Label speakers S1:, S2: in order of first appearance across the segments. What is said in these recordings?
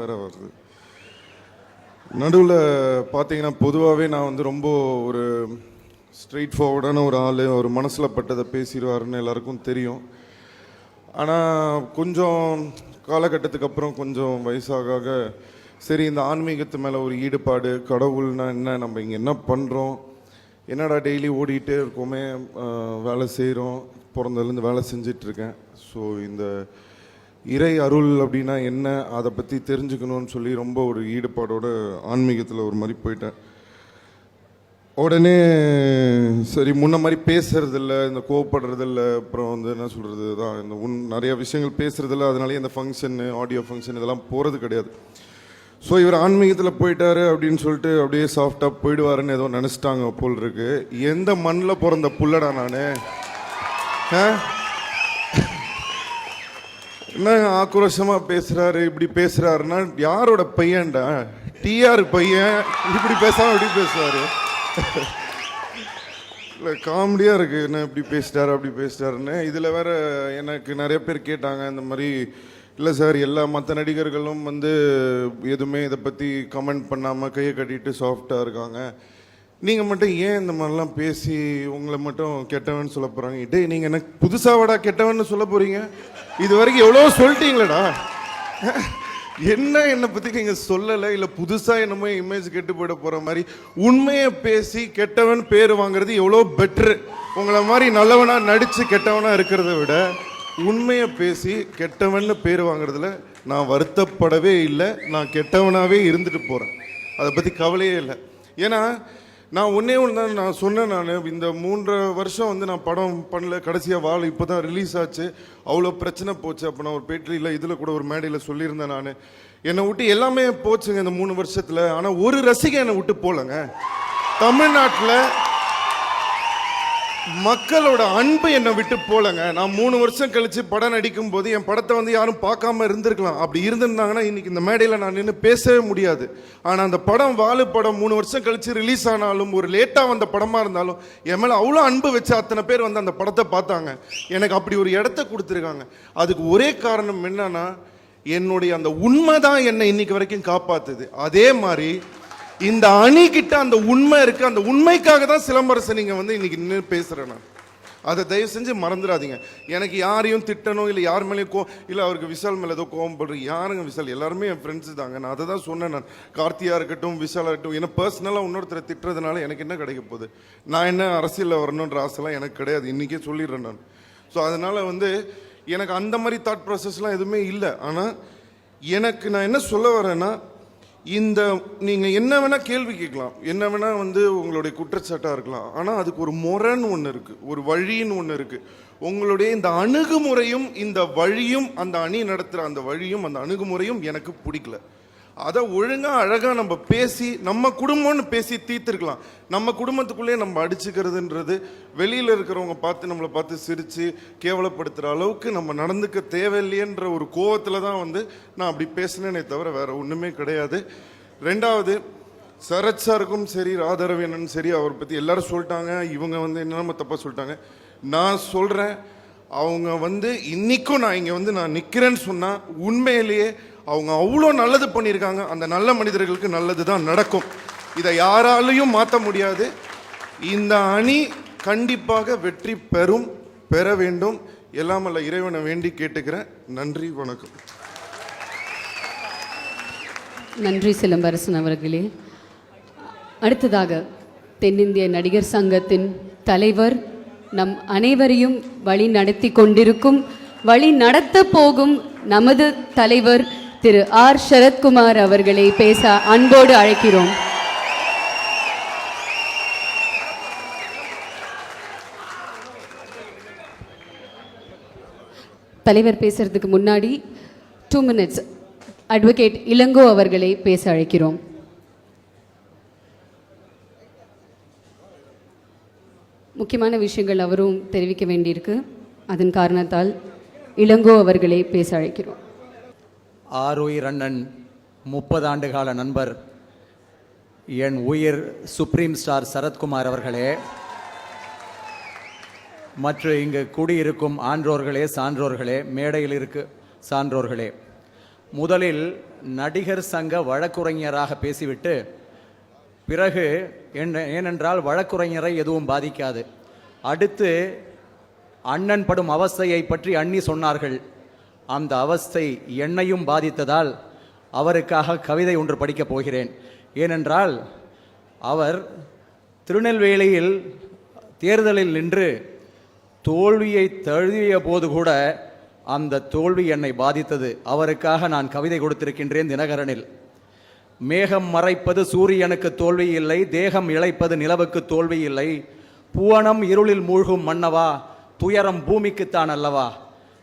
S1: வேற வருது. நடுவில் பார்த்தீங்கன்னா பொதுவாகவே நான் வந்து ரொம்ப ஒரு ஸ்ட்ரெயிட் ஃபார்வர்டான ஒரு ஆள், ஒரு மனசில் பட்டதை பேசிடுவாருன்னு எல்லாருக்கும் தெரியும். ஆனால் கொஞ்சம் காலகட்டத்துக்கு அப்புறம் கொஞ்சம் வயசாக சரி, இந்த ஆன்மீகத்து மேலே ஒரு ஈடுபாடு, கடவுள்னா என்ன, நம்ம இங்கே என்ன பண்ணுறோம், என்னடா டெய்லி ஓடிட்டே இருக்கோமே, வேலை செய்கிறோம், பிறந்ததுலேருந்து வேலை செஞ்சிட்ருக்கேன். ஸோ இந்த இறை அருள் அப்படின்னா என்ன, அதை பற்றி தெரிஞ்சுக்கணும்னு சொல்லி ரொம்ப ஒரு ஈடுபாடோட ஆன்மீகத்தில் ஒரு மாதிரி போயிட்டேன். உடனே சரி, முன்ன மாதிரி பேசுறதில்ல, இந்த கோவப்படுறதில்ல, அப்புறம் வந்து என்ன சொல்கிறது தான், இந்த நிறைய விஷயங்கள் பேசுறதில்ல. அதனாலே இந்த ஃபங்க்ஷனு, ஆடியோ ஃபங்க்ஷன் இதெல்லாம் போகிறது கிடையாது. ஸோ இவர் ஆன்மீகத்தில் போயிட்டாரு அப்படின்னு சொல்லிட்டு அப்படியே சாஃப்டாக போயிடுவாருன்னு ஏதோ நினச்சிட்டாங்க போல் இருக்கு. எந்த மண்ணில் பிறந்த புள்ளடா நான், என்ன ஆக்ரோஷமாக பேசுகிறாரு, இப்படி பேசுகிறாருன்னா யாரோட பையன்டா, டிஆர் பையன் இப்படி பேசாமல் இப்படி பேசுவார். இல்லை, காமெடியாக இருக்குது, என்ன இப்படி பேசிட்டாரு அப்படி பேசிட்டாருன்னு. இதில் வேற எனக்கு நிறைய பேர் கேட்டாங்க இந்த மாதிரி, இல்லை சார் எல்லா மற்ற நடிகர்களும் வந்து எதுவுமே இதை பற்றி கமெண்ட் பண்ணாமல் கையை கட்டிட்டு சாஃப்டாக இருக்காங்க, நீங்கள் மட்டும் ஏன் இந்த மாதிரிலாம் பேசி உங்களை மட்டும் கெட்டவன்னு சொல்ல போகிறாங்க? டே, நீங்கள் எனக்கு புதுசாகவாடா கெட்டவன்னு சொல்ல போகிறீங்க? இது வரைக்கும் எவ்வளோ சொல்லிட்டீங்களேடா, என்னை பற்றி நீங்கள் சொல்லலை, இல்லை புதுசாக என்னமோ இமேஜ் கெட்டு போயிட போகிற மாதிரி. உண்மையை பேசி கெட்டவன் பேர் வாங்குறது எவ்வளோ பெட்ரு. உங்களை மாதிரி நல்லவனாக நடித்து கெட்டவனாக இருக்கிறத விட உண்மையை பேசி கெட்டவன்னு பேர் வாங்குறதுல நான் வருத்தப்படவே இல்லை. நான் கெட்டவனாகவே இருந்துட்டு போகிறேன், அதை பற்றி கவலையே இல்லை. ஏன்னா நான் ஒன்றே ஒன்று தான் நான் சொன்னேன். நான் இந்த 3.5 வருஷம் வந்து நான் படம் பண்ணல, கடைசியாக வாழ இப்போ தான் ரிலீஸ் ஆச்சு, அவ்வளோ பிரச்சனை போச்சு. அப்போ நான் ஒரு பேட்டியில் இதில் கூட ஒரு மேடையில் சொல்லியிருந்தேன், நான் என்னை விட்டு எல்லாமே போச்சுங்க இந்த 3 வருஷத்தில். ஆனால் ஒரு ரசிகை என்னை விட்டு போகலங்க. தமிழ்நாட்டில் மக்களோட அன்பு என்னை விட்டு போலங்க. நான் 3 வருஷம் கழிச்சு படம் நடிக்கும் போது என் படத்தை வந்து யாரும் பார்க்காம இருந்திருக்கலாம். அப்படி இருந்திருந்தாங்கன்னா இன்னைக்கு இந்த மேடையில் நான் நின்று பேசவே முடியாது. ஆனால் அந்த படம் வாழு படம் 3 வருஷம் கழிச்சு ரிலீஸ் ஆனாலும், ஒரு லேட்டாக வந்த படமாக இருந்தாலும், என் மேலே அவ்வளோ அன்பு வச்சு அத்தனை பேர் வந்து அந்த படத்தை பார்த்தாங்க. எனக்கு அப்படி ஒரு இடத்த கொடுத்துருக்காங்க. அதுக்கு ஒரே காரணம் என்னன்னா, என்னுடைய அந்த உண்மை தான் என்னை இன்னைக்கு வரைக்கும் காப்பாத்துது. அதே மாதிரி இந்த அணி கிட்ட அந்த உண்மை இருக்கு. அந்த உண்மைக்காக தான் சிலம்பரசன் நீங்க வந்து இன்னைக்கு நின்று பேசுறேன். நான் அதை தயவு செஞ்சு மறந்துடாதீங்க. எனக்கு யாரையும் திட்டணும், இல்லை யார் மேலேயும் இல்லை அவருக்கு விஷால் மேலே ஏதோ கோவம் படுறேன், யாருங்க விஷால், எல்லாருமே என் ஃப்ரெண்ட்ஸு தாங்க. நான் அதை தான் சொன்னேன். நான் கார்த்தியாக இருக்கட்டும், விஷாலாக இருக்கட்டும், ஏன்னா பர்சனலாக இன்னொருத்தரை திட்டுறதுனால எனக்கு என்ன கிடைக்க போகுது? நான் என்ன அரசியலில் வரணுன்ற ஆசைலாம் எனக்கு கிடையாது, இன்றைக்கே சொல்லிடுறேன் நான். ஸோ அதனால் வந்து எனக்கு அந்த மாதிரி தாட் ப்ராசஸ்லாம் எதுவுமே இல்லை. ஆனால் எனக்கு நான் என்ன சொல்ல வரேன்னா, இந்த நீங்கள் என்ன வேணால் கேள்வி கேட்கலாம், என்ன வேணால் வந்து உங்களுடைய குற்றச்சாட்டாக இருக்கலாம். ஆனால் அதுக்கு ஒரு முறைன்னு ஒன்று இருக்குது, ஒரு வழின்னு ஒன்று இருக்குது. உங்களுடைய இந்த அணுகுமுறையும் இந்த வழியும், அந்த அணி நடத்துகிற அந்த வழியும் அந்த அணுகுமுறையும் எனக்கு பிடிக்கல. அதை ஒழுங்காக அழகாக நம்ம பேசி, நம்ம குடும்பம்னு பேசி தீர்த்துருக்கலாம். நம்ம குடும்பத்துக்குள்ளேயே நம்ம அடிச்சுக்கிறதுன்றது, வெளியில் இருக்கிறவங்க பார்த்து நம்மளை பார்த்து சிரித்து கேவலப்படுத்துகிற அளவுக்கு நம்ம நடந்துக்க தேவையில்லையன்ற ஒரு கோவத்தில் தான் வந்து நான் அப்படி பேசினேனே தவிர வேறு ஒன்றுமே கிடையாது. ரெண்டாவது, சரத் சாருக்கும் சரி, ராதாரவியனும் சரி, அவரை பற்றி எல்லாரும் சொல்லிட்டாங்க. இவங்க வந்து என்னென்ன தப்பாக சொல்லிட்டாங்க. நான் சொல்கிறேன், அவங்க வந்து இன்றைக்கும் நான் இங்கே வந்து நான் நிற்கிறேன்னு சொன்னால் உண்மையிலேயே அவங்க அவ்வளோ நல்லது பண்ணியிருக்காங்க. அந்த நல்ல மனிதர்களுக்கு நல்லது தான் நடக்கும். இதை யாராலையும் மாற்ற முடியாது. இந்த அணி கண்டிப்பாக வெற்றி பெற வேண்டும். எல்லாமல்ல இறைவனை வேண்டி கேட்டுக்கிறேன். நன்றி, வணக்கம்.
S2: நன்றி சிலம்பரசன் அவர்களே. அடுத்ததாக தென்னிந்திய நடிகர் சங்கத்தின் தலைவர், நம் அனைவரையும் வழி நடத்தி கொண்டிருக்கும், வழி நடத்த போகும் நமது தலைவர் திரு ஆர் சரத்குமார் அவர்களை பேச அன்போடு அழைக்கிறோம். தலைவர் பேசுறதுக்கு முன்னாடி 2 minutes அட்வொகேட் இளங்கோ அவர்களை பேச அழைக்கிறோம். முக்கியமான விஷயங்கள் அவரும் தெரிவிக்க வேண்டியிருக்கு. அதன் காரணத்தால் இளங்கோ அவர்களை பேச அழைக்கிறோம்.
S3: ஆருயிர் அண்ணன், 30 ஆண்டுகால நண்பர், என் உயிர் சுப்ரீம் ஸ்டார் சரத்குமார் அவர்களே, மற்றும் இங்கு கூடியிருக்கும் ஆன்றோர்களே, சான்றோர்களே, மேடையில் இருக்கு சான்றோர்களே, முதலில் நடிகர் சங்க வழக்குரைஞராக பேசிவிட்டு பிறகு ஏனென்றால் வழக்குரைஞரை எதுவும் பாதிக்காது. அடுத்து அண்ணன் படும் அவஸ்தையை பற்றி அண்ணி சொன்னார்கள். அந்த அவஸ்தை என்னையும் பாதித்ததால் அவருக்காக கவிதை ஒன்று படிக்கப் போகிறேன். ஏனென்றால் அவர் திருநெல்வேலியில் தேர்தலில் நின்று தோல்வியை தழுவிய போது கூட அந்த தோல்வி என்னை பாதித்தது. அவருக்காக நான் கவிதை கொடுத்திருக்கின்றேன் தினகரனில். மேகம் மறைப்பது சூரியனுக்கு தோல்வி இல்லை, தேகம் இழைப்பது நிலவுக்கு தோல்வி இல்லை, புவனம் இருளில் மூழ்கும் மன்னவா, துயரம் பூமிக்குத்தான் அல்லவா,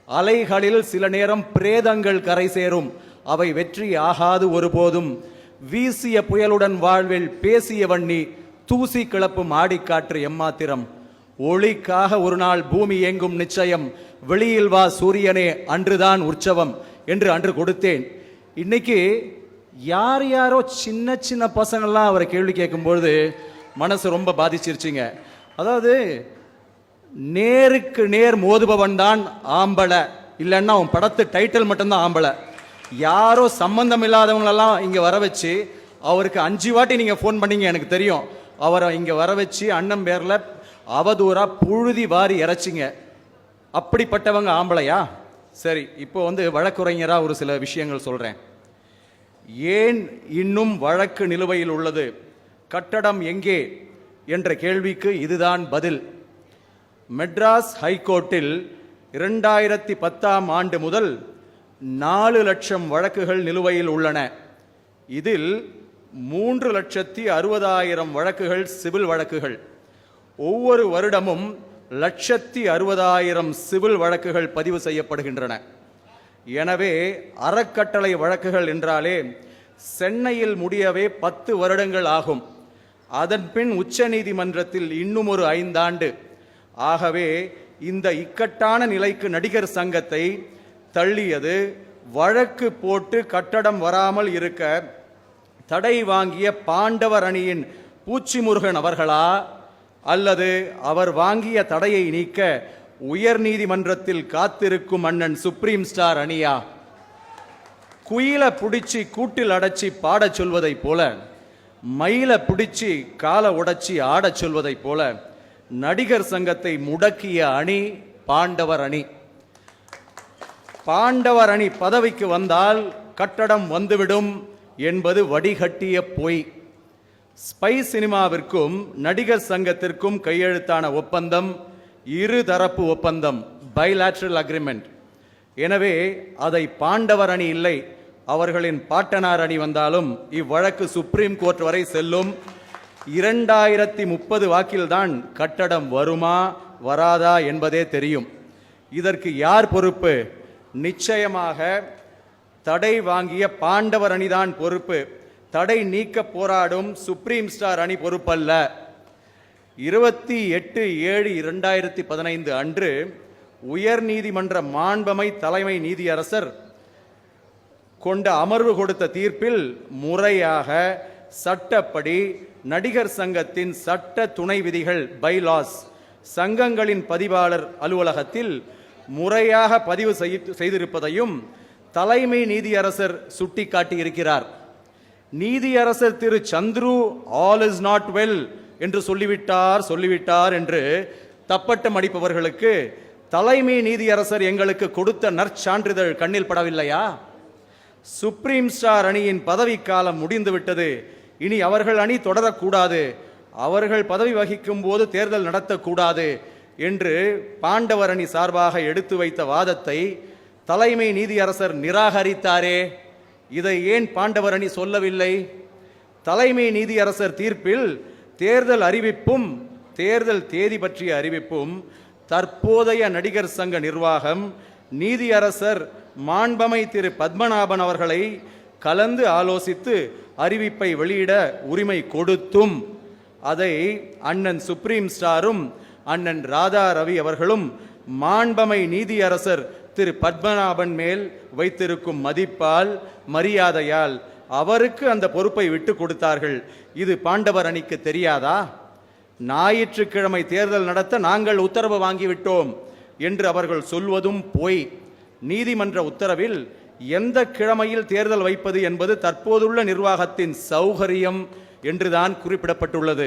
S3: அலைகளில் சில நேரம் பிரேதங்கள் கரை சேரும், அவை வெற்றி ஆகாது ஒருபோதும், வீசிய புயலுடன் வாழ்வில் பேசிய வண்ணி, தூசி கிளப்பும் ஆடிக்காற்று எம்மாத்திரம், ஒளிக்காக ஒரு நாள் பூமி எங்கும் நிச்சயம், வெளியில் வா சூரியனே அன்றுதான் உற்சவம் என்று அன்று கொடுத்தேன். இன்னைக்கு யார் யாரோ சின்ன சின்ன பசங்கள்லாம் அவரை கேள்வி கேட்கும்பொழுது மனசு ரொம்ப பாதிச்சிருச்சுங்க. அதாவது நேருக்கு நேர் மோதுபவன் தான் ஆம்பளை, இல்லைன்னா அவன் படத்து டைட்டில் மட்டும்தான் ஆம்பளை. யாரோ சம்பந்தம் இல்லாதவங்களெல்லாம் இங்கே வர வச்சு அவருக்கு 5 வாட்டி நீங்கள் ஃபோன் பண்ணீங்க எனக்கு தெரியும். அவரை இங்கே வர வச்சு அண்ணன் பேரில் அவதூறா புழுதி வாரி இறைச்சிங்க. அப்படிப்பட்டவங்க ஆம்பளையா? சரி, இப்போ வழக்குரைஞராக ஒரு சில விஷயங்கள் சொல்கிறேன். ஏன் இன்னும் வழக்கு நிலுவையில் உள்ளது, கட்டடம் எங்கே என்ற கேள்விக்கு இதுதான் பதில். மெட்ராஸ் ஹைகோர்ட்டில் 2010ஆம் ஆண்டு முதல் 4 லட்சம் வழக்குகள் நிலுவையில் உள்ளன. இதில் 3,60,000 வழக்குகள் சிவில் வழக்குகள். ஒவ்வொரு வருடமும் 1,60,000 சிவில் வழக்குகள் பதிவு செய்யப்படுகின்றன. எனவே அறக்கட்டளை வழக்குகள் என்றாலே சென்னையில் முடியவே 10 வருடங்கள் ஆகும். அதன் பின் உச்ச நீதிமன்றத்தில் இன்னும் ஒரு 5 ஆண்டு. ஆகவே இந்த இக்கட்டான நிலைக்கு நடிகர் சங்கத்தை தள்ளியது வழக்கு போட்டு கட்டடம் வராமல் இருக்க தடை வாங்கிய பாண்டவர் அணியின் பூச்சிமுருகன் அவர்களா, அல்லது அவர் வாங்கிய தடையை நீக்க உயர் நீதிமன்றத்தில் காத்திருக்கும் அண்ணன் சுப்ரீம் ஸ்டார் அணியா? குயில புடிச்சு கூட்டில் அடைச்சி பாடச் சொல்வதைப் போல, மயில பிடிச்சி காலை உடைச்சி ஆடச் சொல்வதைப் போல நடிகர் சங்கத்தை முடக்கிய அணி பாண்டவர் அணி. பாண்டவர் அணி பதவிக்கு வந்தால் கட்டடம் வந்துவிடும் என்பது வடிகட்டிய பொய். ஸ்பை சினிமாவிற்கும் நடிகர் சங்கத்திற்கும் கையெழுத்தான ஒப்பந்தம் இருதரப்பு ஒப்பந்தம், பைலாட்ரல் அக்ரிமெண்ட். எனவே அதை பாண்டவர் அணி இல்லை, அவர்களின் பாட்டனார் அணி வந்தாலும் இவ்வழக்கு சுப்ரீம் கோர்ட் வரை செல்லும். 2030 வாக்கில்தான் கட்டடம் வருமா வராதா என்பதே தெரியும். இதற்கு யார் பொறுப்பு? நிச்சயமாக தடை வாங்கிய பாண்டவர் அணிதான் பொறுப்பு. தடை நீக்க போராடும் சுப்ரீம் ஸ்டார் அணி பொறுப்பல்ல. 28/7/2015 அன்று உயர் நீதிமன்ற மாண்பமை தலைமை நீதியரசர் கொண்ட அமர்வு கொடுத்த தீர்ப்பில் முறையாக சட்டப்படி நடிகர் சங்கத்தின் சட்ட துணை விதிகள் பைலாஸ் சங்கங்களின் பதிவாளர் அலுவலகத்தில் முறையாக பதிவு செய்திருப்பதையும் தலைமை நீதியரசர் சுட்டிக்காட்டியிருக்கிறார். நீதியரசர் Thiru Chandru all is not well என்று சொல்லிவிட்டார் என்று தப்பட்டம் அடிப்பவர்களுக்கு தலைமை நீதியரசர் எங்களுக்கு கொடுத்த நற்சான்றிதழ் கண்ணில் படவில்லையா? சுப்ரீம் ஸ்டார் அணியின் பதவிக்காலம் முடிந்துவிட்டது, இனி அவர்கள் அணி தொடரக்கூடாது, அவர்கள் பதவி வகிக்கும் போது தேர்தல் நடத்தக்கூடாது என்று பாண்டவர் அணி சார்பாக எடுத்து வைத்த வாதத்தை தலைமை நீதியரசர் நிராகரித்தாரே. இதை ஏன் பாண்டவர் அணி சொல்லவில்லை? தலைமை நீதியரசர் தீர்ப்பில் தேர்தல் அறிவிப்பும் தேர்தல் தேதி பற்றிய அறிவிப்பும் தற்போதைய நடிகர் சங்க நிர்வாகம் நீதியரசர் மாண்பமை திரு பத்மநாபன் அவர்களை கலந்து ஆலோசித்து அறிவிப்பை வெளியிட உரிமை கொடுத்தும் அதை அண்ணன் சுப்ரீம் ஸ்டாரும் அண்ணன் ராதா ரவி அவர்களும் மாண்பமை நீதியரசர் திரு பத்மநாபன் மேல் வைத்திருக்கும் மதிப்பால் மரியாதையால் அவருக்கு அந்த பொறுப்பை விட்டு கொடுத்தார்கள். இது பாண்டவர் அணிக்கு தெரியாதா? ஞாயிற்றுக்கிழமை தேர்தல் நடத்த நாங்கள் உத்தரவு வாங்கிவிட்டோம் என்று அவர்கள் சொல்வதும் பொய். நீதிமன்ற உத்தரவில் எந்த கிழமையில் தேர்தல் வைப்பது என்பது தற்போதுள்ள நிர்வாகத்தின் சௌகரியம் என்றுதான் குறிப்பிடப்பட்டுள்ளது.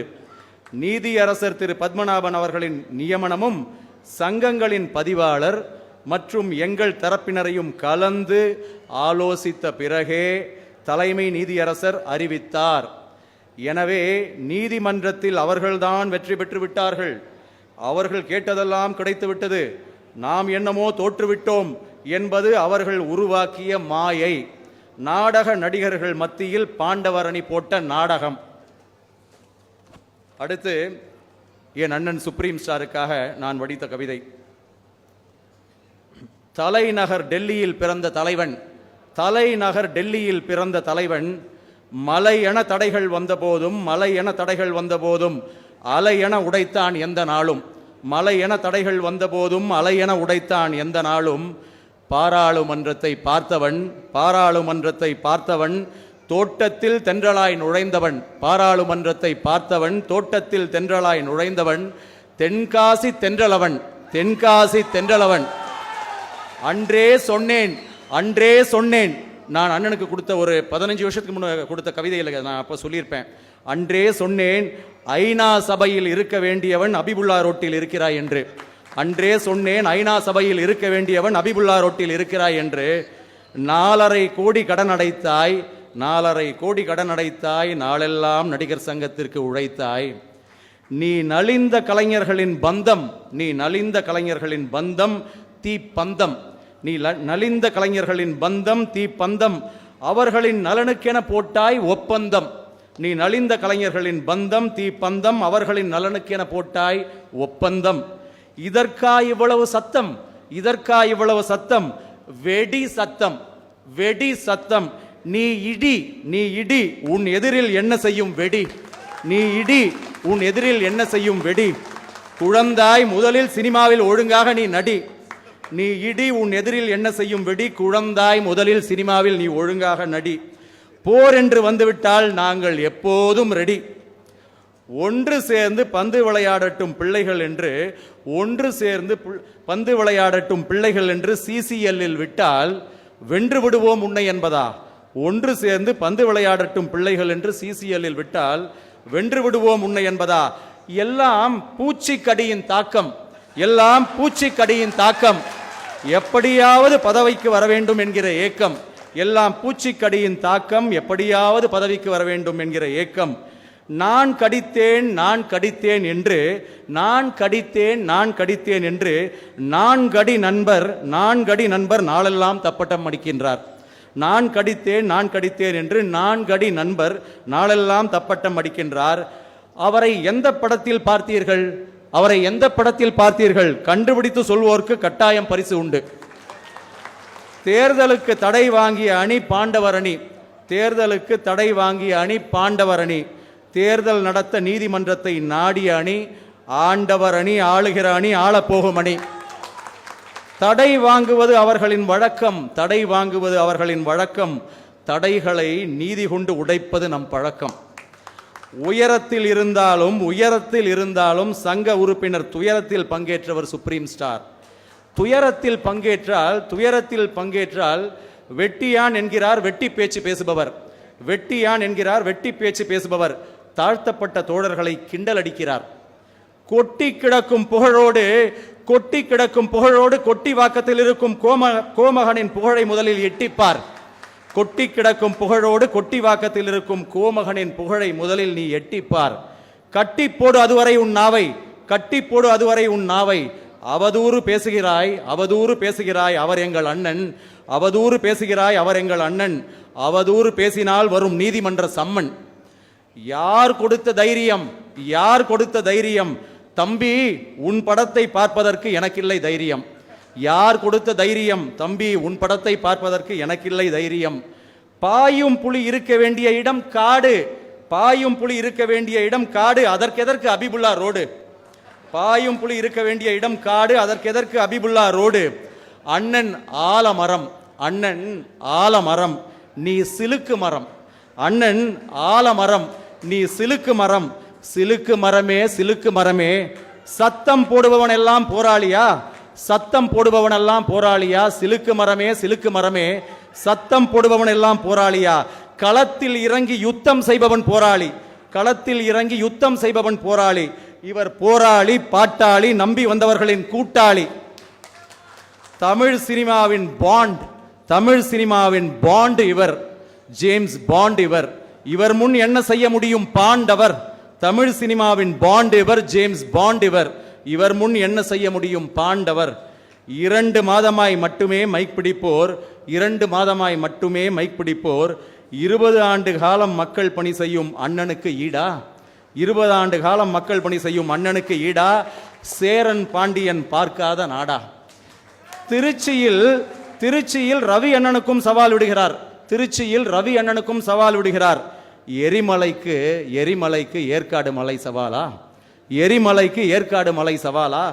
S3: நீதியரசர் திரு பத்மநாபன் அவர்களின் நியமனமும் சங்கங்களின் பதிவாளர் மற்றும் எங்கள் தரப்பினரையும் கலந்து ஆலோசித்த பிறகே தலைமை நீதியரசர் அறிவித்தார். எனவே நீதிமன்றத்தில் அவர்கள்தான் வெற்றி பெற்று விட்டார்கள். அவர்கள் கேட்டதெல்லாம் கிடைத்துவிட்டது, நாம் என்னமோ தோற்றுவிட்டோம் என்பது அவர்கள் உருவாக்கிய மாயை. நாடக நடிகர்கள் மத்தியில் பாண்டவரணி போட்ட நாடகம். அடுத்து என் அண்ணன் சுப்ரீம் ஸ்டாருக்காக நான் வடித்த கவிதை. தலைநகர் டெல்லியில் பிறந்த தலைவன், தலைநகர் டெல்லியில் பிறந்த தலைவன், மலை என தடைகள் வந்தபோதும், மலை என தடைகள் வந்தபோதும் அலை என உடைத்தான் எந்த நாளும், மலை என தடைகள் வந்தபோதும் அலை என உடைத்தான் எந்த நாளும். பாராளுமன்றத்தை பார்த்தவன், பாராளுமன்றத்தை பார்த்தவன் தோட்டத்தில் தென்றலாய் நுழைந்தவன், பாராளுமன்றத்தை பார்த்தவன் தோட்டத்தில் தென்றலாய் நுழைந்தவன், தென்காசி தென்றலவன், தென்காசி தென்றலவன். அன்றே சொன்னேன், அன்றே சொன்னேன். நான் அண்ணனுக்கு கொடுத்த ஒரு 15 வருஷத்துக்கு முன்ன கொடுத்த கவிதையில் நான் அப்போ சொல்லியிருப்பேன், அன்றே சொன்னேன் ஐநா சபையில் இருக்க வேண்டியவன் அபிபுல்லா ரோட்டில் இருக்கிறாய் என்று. அன்றே சொன்னேன் ஐநா சபையில் இருக்க வேண்டியவன் அபிபுல்லா ரோட்டில் இருக்கிறாய் என்று. 4.5 கோடி கடன் அடைத்தாய், 4.5 கோடி கடன் அடைத்தாய், நாளெல்லாம் நடிகர் சங்கத்திற்கு உழைத்தாய். நீ நலிந்த கலைஞர்களின் பந்தம், நீ நலிந்த கலைஞர்களின் பந்தம் தீப்பந்தம், நீ நலிந்த கலைஞர்களின் பந்தம் தீப்பந்தம், அவர்களின் நலனுக்கென போட்டாய் ஒப்பந்தம். நீ நலிந்த கலைஞர்களின் பந்தம் தீப்பந்தம், அவர்களின் நலனுக்கென போட்டாய் ஒப்பந்தம். இதற்கா இவ்வளவு சத்தம், இதற்கா இவ்வளவு சத்தம், வெடி சத்தம், வெடி சத்தம். நீ இடி, நீ இடி, உன் எதிரில் என்ன செய்யும் வெடி, நீ இடி, உன் எதிரில் என்ன செய்யும் வெடி. குழந்தாய் முதலில் சினிமாவில் ஒழுங்காக நீ நடி, நீ இடி, உன் எதிரில் என்ன செய்யும் வெடி. குழந்தாய் முதலில் சினிமாவில் நீ ஒழுங்காக நடி. போர் என்று வந்துவிட்டால் நாங்கள் எப்போதும் ரெடி. ஒன்று சேர்ந்து பந்து விளையாடட்டும் பிள்ளைகள் என்று, ஒன்று சேர்ந்து பந்து விளையாடட்டும் பிள்ளைகள் என்று சிசிஎல்லில் விட்டால் வென்று விடுவோம் உன்னை என்பதா. ஒன்று சேர்ந்து பந்து விளையாடட்டும் பிள்ளைகள் என்று சிசிஎல்லில் விட்டால் வென்று விடுவோம் உன்னை என்பதா. எல்லாம் பூச்சிக்கடியின் தாக்கம், எல்லாம் பூச்சிக்கடியின் தாக்கம். எப்படியாவது பதவிக்கு வர வேண்டும் என்கிற ஏக்கம், எல்லாம் பூச்சிக்கடியின் தாக்கம். எப்படியாவது பதவிக்கு வர வேண்டும் என்கிற ஏக்கம். நான் கடித்தேன், நான் கடித்தேன் என்று, நான் கடித்தேன், நான் கடித்தேன் என்று 4 அடி நண்பர், 4 அடி நண்பர் நாளெல்லாம் தப்பட்டம் அடிக்கின்றார். நான் கடித்தேன், நான் கடித்தேன் என்று 4 அடி நண்பர் நாளெல்லாம் தப்பட்டம் அடிக்கின்றார். அவரை எந்த படத்தில் பார்த்தீர்கள், அவரை எந்த படத்தில் பார்த்தீர்கள்? கண்டுபிடித்து சொல்வோருக்கு கட்டாயம் பரிசு உண்டு. தேர்தலுக்கு தடை வாங்கிய அணி பாண்டவர் அணி, தேர்தலுக்கு தடை வாங்கிய அணி பாண்டவர் அணி. தேர்தல் நடத்த நீதிமன்றத்தை நாடிய அணி ஆண்டவர் அணி, ஆளுகிற அணி, ஆளப்போகும் அணி. தடை வாங்குவது அவர்களின் வழக்கம், தடை வாங்குவது அவர்களின் வழக்கம். தடைகளை நீதி கொண்டு உடைப்பது நம் பழக்கம். உயரத்தில் இருந்தாலும், உயரத்தில் இருந்தாலும் சங்க உறுப்பினர் துயரத்தில் பங்கேற்றவர் சுப்ரீம் ஸ்டார். துயரத்தில் பங்கேற்றால், துயரத்தில் பங்கேற்றால் வெட்டியான் என்கிறார் வெட்டி பேச்சு பேசுபவர், வெட்டியான் என்கிறார் வெட்டி பேச்சு பேசுபவர். தாழ்த்தப்பட்ட தோழர்களை கிண்டல் அடிக்கிறார். கொட்டி கிடக்கும் புகழோடு, கொட்டி கிடக்கும் புகழோடு கொட்டி வாக்கத்தில் இருக்கும் கோமகனின் புகழை முதலில் எட்டிப்பார். கொட்டி கிடக்கும் புகழோடு கொட்டி வாக்கத்தில் இருக்கும் கோமகனின் புகழை முதலில் நீ எட்டிப்பார். கட்டி போடு அதுவரை உன் நாவை, கட்டி போடு அதுவரை உன் நாவை. அவதூறு பேசுகிறாய், அவதூறு பேசுகிறாய், அவர் எங்கள் அண்ணன். அவதூறு பேசுகிறாய், அவர் எங்கள் அண்ணன். அவதூறு பேசினால் வரும் நீதிமன்ற சம்மன். யார் கொடுத்த தைரியம், யார் கொடுத்த தைரியம்? தம்பி, உன் படத்தை பார்ப்பதற்கு எனக்கில்லை தைரியம். யார் கொடுத்த தைரியம்? தம்பி, உன் படத்தை பார்ப்பதற்கு எனக்கில்லை தைரியம். பாயும் புலி இருக்க வேண்டிய இடம் காடு, பாயும் புலி இருக்க வேண்டிய இடம் காடு, அதற்கெதற்கு அபிபுல்லா ரோடு? பாயும் புலி இருக்க வேண்டிய இடம் காடு, அதற்கெதற்கு அபிபுல்லா ரோடு? அண்ணன் ஆலமரம், அண்ணன் ஆலமரம், நீ சிலுக்கு மரம். அண்ணன் ஆலமரம், நீ சிலுக்கு மரம். சிலுக்கு மரமே, சிலுக்கு மரமே, சத்தம் போடுபவன் எல்லாம் போராளியா? சத்தம் போடுபவன் எல்லாம் போராளியா? சிலுக்கு மரமே, சிலுக்கு மரமே, சத்தம் போடுபவன் எல்லாம் போராளியா? களத்தில் இறங்கி யுத்தம் செய்பவன் போராளி, களத்தில் இறங்கி யுத்தம் செய்பவன் போராளி. இவர் போராளி, பாட்டாளி, நம்பி வந்தவர்களின் கூட்டாளி. தமிழ் சினிமாவின் பாண்ட், தமிழ் சினிமாவின் பாண்ட் இவர், ஜேம்ஸ் பாண்ட் இவர். இவர் முன் என்ன செய்ய முடியும் பாண்டவர்? தமிழ் சினிமாவின் பாண்ட் இவர், ஜேம்ஸ் பாண்ட் இவர். இவர் முன் என்ன செய்ய முடியும் பாண்டவர்? 2 மாதமாய் மட்டுமே மைக் பிடிப்போர், 2 மாதமாய் மட்டுமே மைக் பிடிப்போர் 20 ஆண்டு காலம் மக்கள் பணி செய்யும் அண்ணனுக்கு ஈடா? 20 ஆண்டு காலம் மக்கள் பணி செய்யும் அண்ணனுக்கு ஈடா? சேரன் பாண்டியன் பார்க்காத நாடா? திருச்சியில் ரவி அண்ணனுக்கும் சவால் விடுகிறார். திருச்சியில் ரவி அண்ணனுக்கும் சவால் விடுகிறார். எரிமலைக்கு ஏற்காடு மலை சவாலா? எரிமலைக்கு ஏற்காடு மலை சவாலா?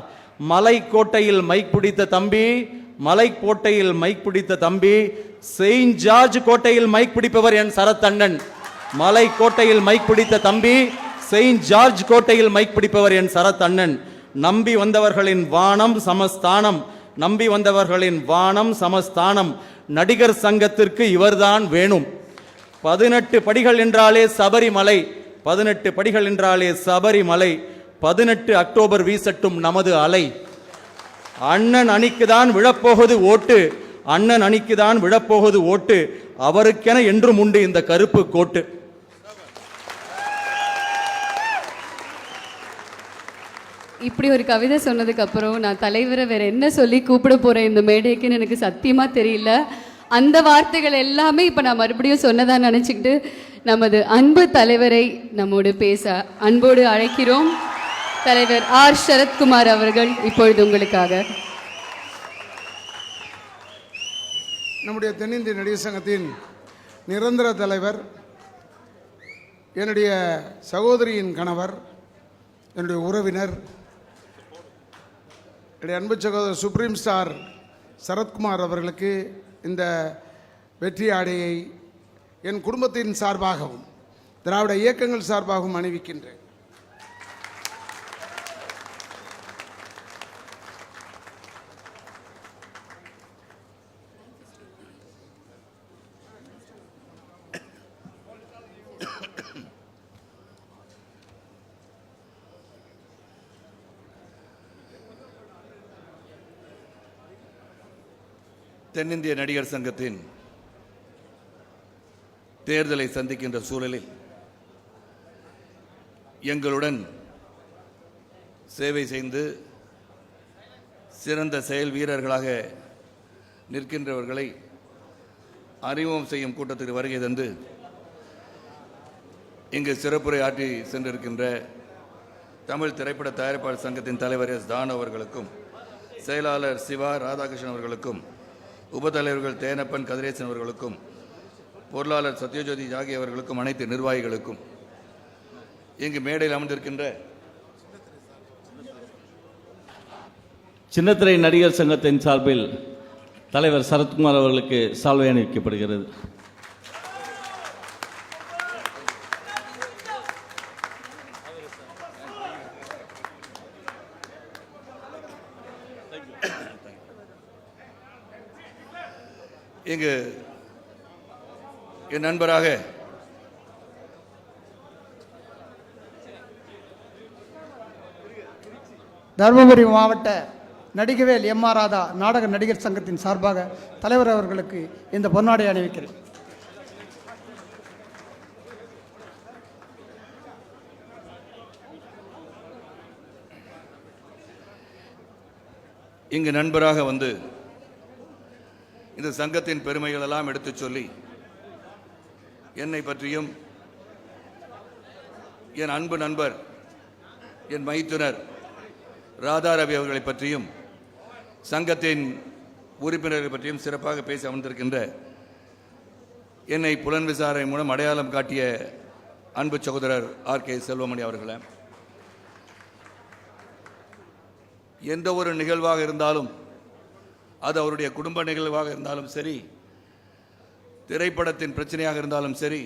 S3: மலைக்கோட்டையில் மைக் பிடித்த தம்பி, மலைக்கோட்டையில் மைக் பிடித்த தம்பி, செயின்ட் ஜார்ஜ் கோட்டையில் மைக் பிடிப்பவர் என் சரத்தண்ணன். மலைக்கோட்டையில் மைக் பிடித்த தம்பி, செயின்ட் ஜார்ஜ் கோட்டையில் மைக் பிடிப்பவர் என் சரத்தண்ணன். நம்பி வந்தவர்களின் வானம் சமஸ்தானம், நம்பி வந்தவர்களின் வானம் சமஸ்தானம். நடிகர் சங்கத்திற்கு இவர்தான் வேணும். 18 படிகள் என்றாலே சபரிமலை, 18 படிகள் என்றாலே சபரிமலை. 18 அக்டோபர் வீசட்டும் நமது அலை. அண்ணன் அணிக்குதான் விழப்போகுது ஓட்டு, அண்ணன் அணிக்குதான் விழப்போகுது ஓட்டு. அவருக்கென என்றும் உண்டு இந்த கருப்பு கோட்டு.
S2: இப்படி ஒரு கவிதை சொன்னதுக்கு அப்புறம் நான் தலைவரை வேற என்ன சொல்லி கூப்பிட போறேன் இந்த மேடைக்குன்னு எனக்கு சத்தியமா தெரியல. அந்த வார்த்தைகள் எல்லாமே இப்ப நான் மறுபடியும் சொன்னதா நினைச்சுக்கிட்டு நமது அன்பு தலைவரை நம்மோடு பேச அன்போடு அழைக்கிறோம். தலைவர் ஆர் சரத்குமார் அவர்கள் இப்பொழுது உங்களுக்காக.
S4: நம்முடைய தென்னிந்திய நடிகர் சங்கத்தின் நிரந்தர தலைவர், என்னுடைய சகோதரியின் கணவர், என்னுடைய உறவினர், என்னுடைய அன்பு சகோதரர் சுப்ரீம் ஸ்டார் சரத்குமார் அவர்களுக்கு இந்த வெற்றி ஆடையை என் குடும்பத்தின் சார்பாகவும் திராவிட இயக்கங்கள் சார்பாகவும் அணிவிக்கின்றேன்.
S5: தென்னிந்திய நடிகர் சங்கத்தின் தேர்தலை சந்திக்கின்ற சூழலில் எங்களுடன் சேவை செய்து சிறந்த செயல் வீரர்களாக நிற்கின்றவர்களை அறிமுகம் செய்யும் கூட்டத்திற்கு வருகை தந்து இங்கு சிறப்புரை ஆற்றி சென்றிருக்கின்ற தமிழ் திரைப்பட தயாரிப்பாளர் சங்கத்தின் தலைவர் எஸ் தான் அவர்களுக்கும், செயலாளர் சிவா ராதாகிருஷ்ணன் அவர்களுக்கும், உபத்தலைவர்கள் தேனப்பன் கதிரேசன் அவர்களுக்கும், பொருளாளர் சத்யஜோதி ஜாகி அவர்களுக்கும், அனைத்து நிர்வாகிகளுக்கும், இங்கு மேடையில் அமர்ந்திருக்கின்ற
S6: சின்னத்திரை நடிகர் சங்கத்தின் சார்பில் தலைவர் சரத்குமார் அவர்களுக்கு சால்வை அணிவிக்கப்படுகிறது.
S5: இங்கு என் நண்பராக
S7: தருமபுரி மாவட்ட நடிகவேல் எம்.ஆர். ராதா நாடக நடிகர் சங்கத்தின் சார்பாக தலைவர் அவர்களுக்கு இந்த பொன்னாடை அணிவிக்கிறேன்.
S5: இங்கு நண்பராக வந்து இந்த சங்கத்தின் பெருமைகள் எல்லாம் எடுத்துச் சொல்லி என்னை பற்றியும் என் அன்பு நண்பர் என் மைத்துனர் ராதாரவி அவர்களை பற்றியும் சங்கத்தின் உறுப்பினர்களை பற்றியும் சிறப்பாக பேசி அமர்ந்திருக்கின்ற என்னை புலன் விசாரணை மூலம் அடையாளம் காட்டிய அன்பு சகோதரர் ஆர்.கே. செல்வமணி அவர்களே, எந்த ஒரு நிகழ்வாக இருந்தாலும், அது அவருடைய குடும்ப நிகழ்வாக இருந்தாலும் சரி, திரைப்படத்தின் பிரச்சனையாக இருந்தாலும் சரி,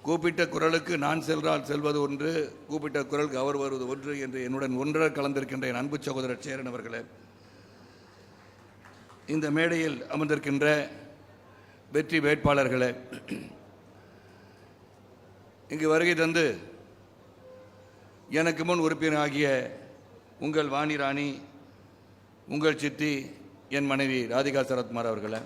S5: கூப்பிட்ட குரலுக்கு நான் சென்றால் செல்வது ஒன்று, கூப்பிட்ட குரலுக்கு அவர் வருவது ஒன்று என்று என்னுடன் ஒன்றரை கலந்திருக்கின்ற என் அன்பு சகோதரர் சேரன் அவர்களே, இந்த மேடையில் அமர்ந்திருக்கின்ற வெற்றி வேட்பாளர்களே, இங்கு வருகை தந்து எனக்கு முன் உறுப்பினராகிய உங்கள் வாணி ராணி, உங்கள் சித்தி, என் மனைவி ராதிகா சரத்குமார் அவர்களே,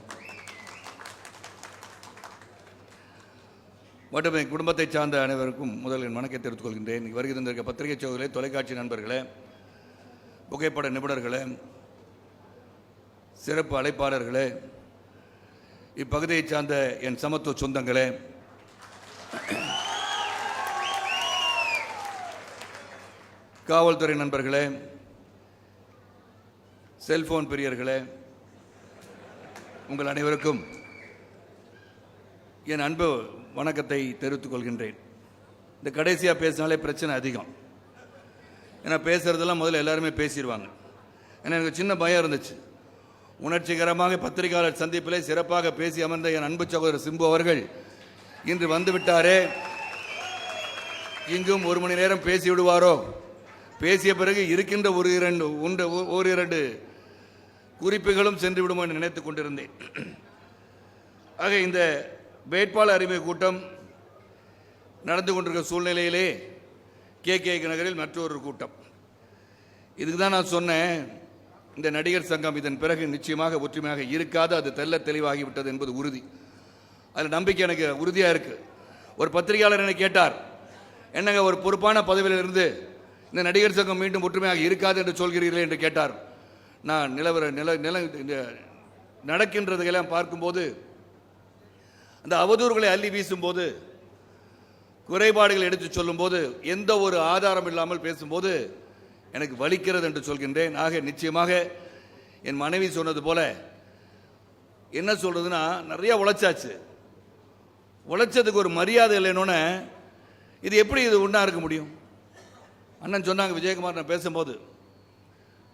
S5: மற்றும் என் குடும்பத்தை சார்ந்த அனைவருக்கும் முதல் என் வணக்கத்தை தெரிவித்துக் கொள்கின்றேன். இங்கு வருகை தந்திருக்க பத்திரிகை சோதர்களே, தொலைக்காட்சி நண்பர்களே, புகைப்பட நிபுணர்களே, சிறப்பு அழைப்பாளர்களே, இப்பகுதியை சார்ந்த என் சமத்துவ சொந்தங்களே, காவல்துறை நண்பர்களே, செல்போன் பிரியர்களே, உங்கள் அனைவருக்கும் என் அன்பு வணக்கத்தை தெரிவித்துக் கொள்கின்றேன். இந்த கடைசியாக பேசினாலே பிரச்சனை அதிகம். ஏன்னா பேசுகிறதெல்லாம் முதல்ல எல்லாருமே பேசிடுவாங்க. ஏன்னா எனக்கு சின்ன பயம் இருந்துச்சு. உணர்ச்சிகரமாக பத்திரிகையாளர் சந்திப்பிலே சிறப்பாக பேசி அமர்ந்த என் அன்பு சகோதரர் சிம்பு அவர்கள் இன்று வந்துவிட்டாரே, இங்கும் 1 மணி நேரம் பேசி விடுவாரோ, பேசிய பிறகு இருக்கின்ற ஒரு இரண்டு குறிப்புகளும் சென்று விடுமோ என்று நினைத்துக் கொண்டிருந்தேன். ஆக இந்த வேட்பாளர் அறிமுக கூட்டம் நடந்து கொண்டிருக்கிற சூழ்நிலையிலே கே நகரில் மற்றொரு கூட்டம். இதுக்கு தான் நான் சொன்னேன், இந்த நடிகர் சங்கம் இதன் பிறகு நிச்சயமாக ஒற்றுமையாக இருக்காது, அது தெல்ல தெளிவாகிவிட்டது என்பது உறுதி. அதில் நம்பிக்கை எனக்கு உறுதியாக இருக்குது. ஒரு பத்திரிகையாளர் என்னை கேட்டார், என்னங்க ஒரு பொறுப்பான பதவியில் இருந்து இந்த நடிகர் சங்கம் மீண்டும் ஒற்றுமையாக இருக்காது என்று சொல்கிறீர்களே என்று கேட்டார். நான் இந்த நடக்கின்றதையெல்லாம் பார்க்கும்போது, அந்த அவதூறுகளை அள்ளி வீசும்போது, குறைபாடுகள் எடுத்து சொல்லும்போது, எந்த ஒரு ஆதாரம் இல்லாமல் பேசும்போது எனக்கு வலிக்கிறது என்று சொல்கின்றேன். ஆக நிச்சயமாக என் மனைவி சொன்னது போல என்ன சொல்றதுன்னா, நிறைய உழைச்சாச்சு, உழைச்சதுக்கு ஒரு மரியாதை இல்லைன்னு இது எப்படி இது ஒன்றா இருக்க முடியும்? அண்ணன் சொன்னாங்க விஜயகுமார் நான் பேசும்போது,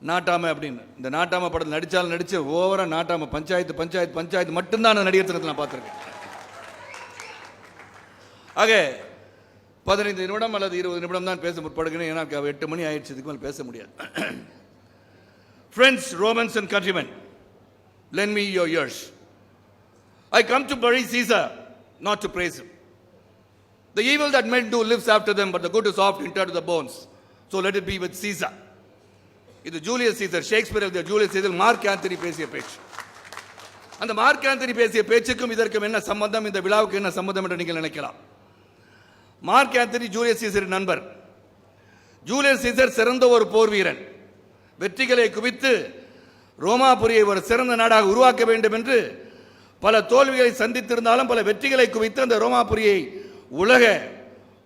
S5: நாட்டாமை அப்படின்னு. இந்த நாட்டாமை படத்தில் நடித்தாலும் நடிச்சு ஓவரா நாட்டாமை பஞ்சாயத்து பஞ்சாயத்து பஞ்சாயத்து மட்டும்தான் நான் நடிகர் சங்கத்தில் நான் பார்த்துருக்கேன். ஆக 15 நிமிடம் அல்லது 20 நிமிடம் தான் பேச முற்படுகிறேன். ஏன்னா 8 மணி ஆயிடுச்சு, இதுக்கு மேலே பேச முடியாது. Friends, Romans and countrymen, lend me your ears. I come to bury Caesar, not to praise him. The evil that men do lives after them, but the good is oft interred to the bones. So let it be with Caesar. இது Julius Caesar, Shakespeare எழுதிய Julius Caesar mark Anthony பேசிய பேச்சு. அந்த mark Anthony பேசிய பேச்சுக்கும் இதற்கும் என்ன சம்பந்தம், இந்த விழாவுக்கு என்ன சம்பந்தம் என்று நீங்கள் நினைக்கலாம். மார்க் ஆந்தனி ஜூலியஸ் சீசரின் நண்பர். ஜூலியஸ் சீசர் சிறந்த ஒரு போர் வீரன். வெற்றிகளை குவித்து ரோமாபுரியை ஒரு சிறந்த நாடாக உருவாக்க வேண்டும் என்று பல தோல்விகளை சந்தித்திருந்தாலும் பல வெற்றிகளை குவித்து அந்த ரோமாபுரியை உலக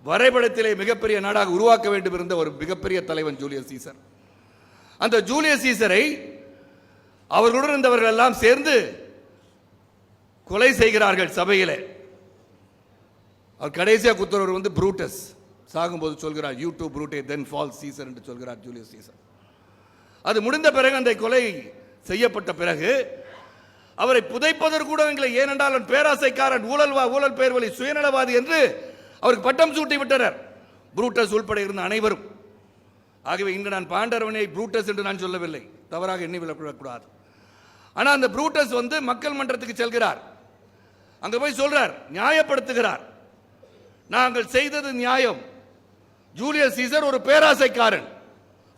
S5: வரைபடத்திலே மிகப்பெரிய நாடாக உருவாக்க வேண்டும் இருந்த ஒரு மிகப்பெரிய தலைவன் ஜூலியஸ் சீசர். அந்த ஜூலியஸ் சீசரை அவர்களுடன் இருந்தவர்கள் எல்லாம் சேர்ந்து கொலை செய்கிறார்கள் சபையிலே. அவர் கடைசியாக குத்துறவர் புரூட்டஸ். சாகும்போது சொல்கிறார், you too Brute then fall Caesar என்று சொல்கிறார் ஜூலியஸ் சீசர். அது முடிந்த பிறகு, அந்த கொலை செய்யப்பட்ட பிறகு அவரை புதைப்பதற்கு கூட இல்லை. ஏனென்றால் பேராசைக்காரன், ஊழல் பேர்வழி, சுயநலவாதி என்று அவருக்கு பட்டம் சூட்டி விட்டனர், புரூட்டஸ் உள்பட இருந்த அனைவரும். ஆகவே இன்று நான் பாண்டரவனை புரூட்டஸ் என்று நான் சொல்லவில்லை, தவறாக எண்ணி விடக்கூடாது. ஆனால் அந்த புரூட்டஸ் மக்கள் மன்றத்துக்கு செல்கிறார். அங்க போய் சொல்றார், நியாயப்படுத்துகிறார், நாங்கள் செய்தது நியாயம். ஜூலியஸ் சீசர் ஒரு பேராசைக்காரன்,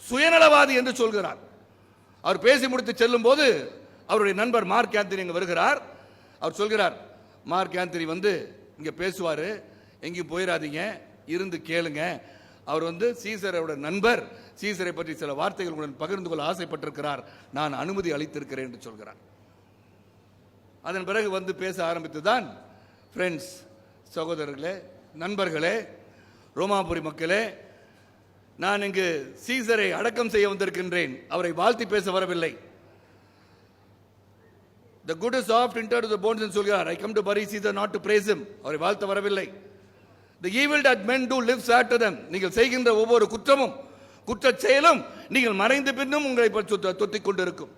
S5: சுயநலவாதி என்று சொல்கிறார். அவர் பேசி முடித்து செல்லும் போது அவருடைய நண்பர் மார்க் ஆந்தனி இங்க வருகிறார். அவர் சொல்கிறார், மார்க் ஆந்தனி இங்க பேசுவாரு, எங்கேயும் போயிடாதீங்க, இருந்து கேளுங்க. அவர் சீசரோட நண்பர், சீசரை பற்றி சில வார்த்தைகளுடன் பகிர்ந்து கொள்ள ஆசைப்பட்டிருக்கிறார், நான் அனுமதி அளித்திருக்கிறேன் என்று சொல்கிறார். அதன் பிறகு பேச ஆரம்பித்துதான், ஃப்ரெண்ட்ஸ், சகோதரர்களே, நண்பர்களே, ரோமாபுரி மக்களே, நான் இங்கு சீசரை அடக்கம் செய்ய வந்திருக்கின்றேன், அவரை வாழ்த்தி பேச வரவில்லை. The good is oft interred to the bones என்று சொல்கிறார். I come to bury Caesar, not to praise him. அவரை வாழ்த்த வரவில்லை. The evil that men do lives after them. நீங்கள் செய்கின்ற ஒவ்வொரு குற்றமும் குற்றச் செயலும் நீங்கள் மறைந்த பின்னும் உங்களை தொத்திக் கொண்டிருக்கும்.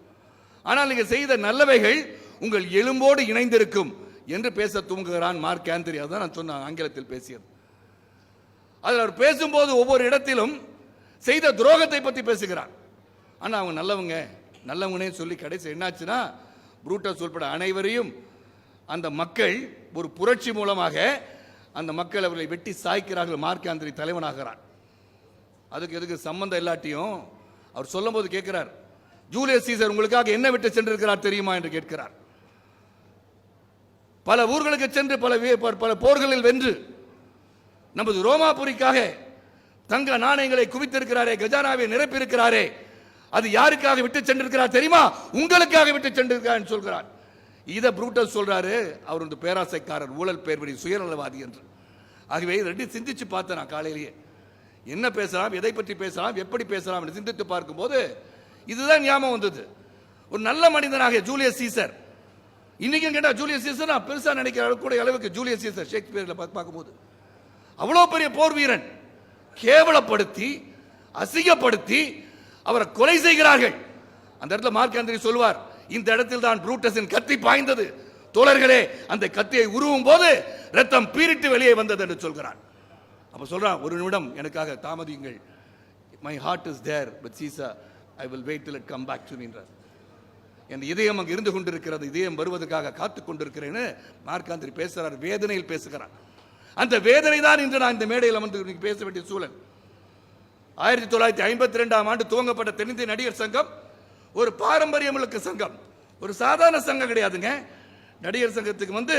S5: ஆனால் நீங்கள் செய்த நல்லவைகள் உங்கள் எலும்போடு இணைந்திருக்கும் என்று பேச துவங்குகிறான் மார்க் ஆந்தனி. அதுதான் நான் சொன்ன ஆங்கிலத்தில் பேசியது. அதில் அவர் பேசும்போது ஒவ்வொரு இடத்திலும் செய்த துரோகத்தை பற்றி பேசுகிறார். ஆனால் அவங்க நல்லவங்கனே சொல்லி கடைசி என்னாச்சுன்னா, புரூட்டஸ் உட்பட அனைவரையும் அந்த மக்கள் ஒரு புரட்சி மூலமாக அந்த மக்கள் அவர்களை வெட்டி சாய்க்கிறார்கள். மார்க் ஆந்திரி தலைவனாகிறார். அதுக்கு எதுக்கு சம்பந்தம் இல்லாட்டியும் அவர் சொல்லும் போது கேட்கிறார், ஜூலியஸ் சீசர் உங்களுக்காக என்ன விட்டு சென்றிருக்கிறார் தெரியுமா என்று கேட்கிறார். பல ஊர்களுக்கு சென்று பல போர்களில் வென்று நமது ரோமாபுரிக்காக தங்க நாணயங்களை குவித்திருக்கிறாரே, கஜானாவை நிரப்பியிருக்கிறாரே, அது யாருக்காக விட்டு சென்றிருக்கிறார் தெரியுமா? உங்களுக்காக விட்டு சென்றிருக்கிறார் சொல்கிறார். இதை புரூட்டஸ் சொல்றாரு. அவர் வந்து பேராசைக்காரர், ஊழல் பேர்வழி, சுயநலவாதி என்று. ஆகவே ரெண்டு சிந்திச்சு பார்த்தேன் நான் காலையிலேயே. என்ன பேசலாம், எதை பற்றி பேசலாம், எப்படி பேசலாம் என்று சிந்தித்து பார்க்கும்போது இதுதான் ஞாபகம் வந்தது. ஒரு நல்ல மனிதனாக ஜூலியஸ் சீசர், இன்னைக்கும் கேட்டா ஜூலியஸ் சீசர் நான் பெருசா நினைக்கிற கூட அளவுக்கு ஜூலியஸ் சீசர் ஷேக்ஸ்பியர்ல பார்க்கும்போது அவ்வளோ பெரிய போர் வீரன் கேவலப்படுத்தி அசிங்கப்படுத்தி அவரை கொலை செய்கிறார்கள். அந்த இடத்துல மார்க் ஆந்திரி சொல்வார், இந்த இடத்தில் தான் புரூட்டஸின் கத்தி பாய்ந்தது தோழர்களே, அந்த கத்தியை உருவும் போது ரத்தம் பீரிட்டு வெளியே வந்தது என்று சொல்கிறார். அப்ப சொல்றான், ஒரு நிமிடம் எனக்காக தாமதியுங்கள், my heart is there but Caesar I will wait till it come back to me என்றார். என் இதயம் அங்கு இருந்து கொண்டிருக்கிறது, இதயம் வருவதற்காக காத்துக் கொண்டிருக்கிறேன்னு மார்க் ஆந்திரி பேசுகிறார். வேதனையில் பேசுகிறார். அந்த வேதனை தான் இன்று நான் இந்த மேடையில் அமர்ந்து பேச வேண்டிய சூழல். 1952ஆம் ஆண்டு துவங்கப்பட்ட தென்னிந்திய நடிகர் சங்கம் ஒரு பாரம்பரியமுள்ள சங்கம், ஒரு சாதாரண சங்கம் கிடையாதுங்க. நடிகர் சங்கத்துக்கு வந்து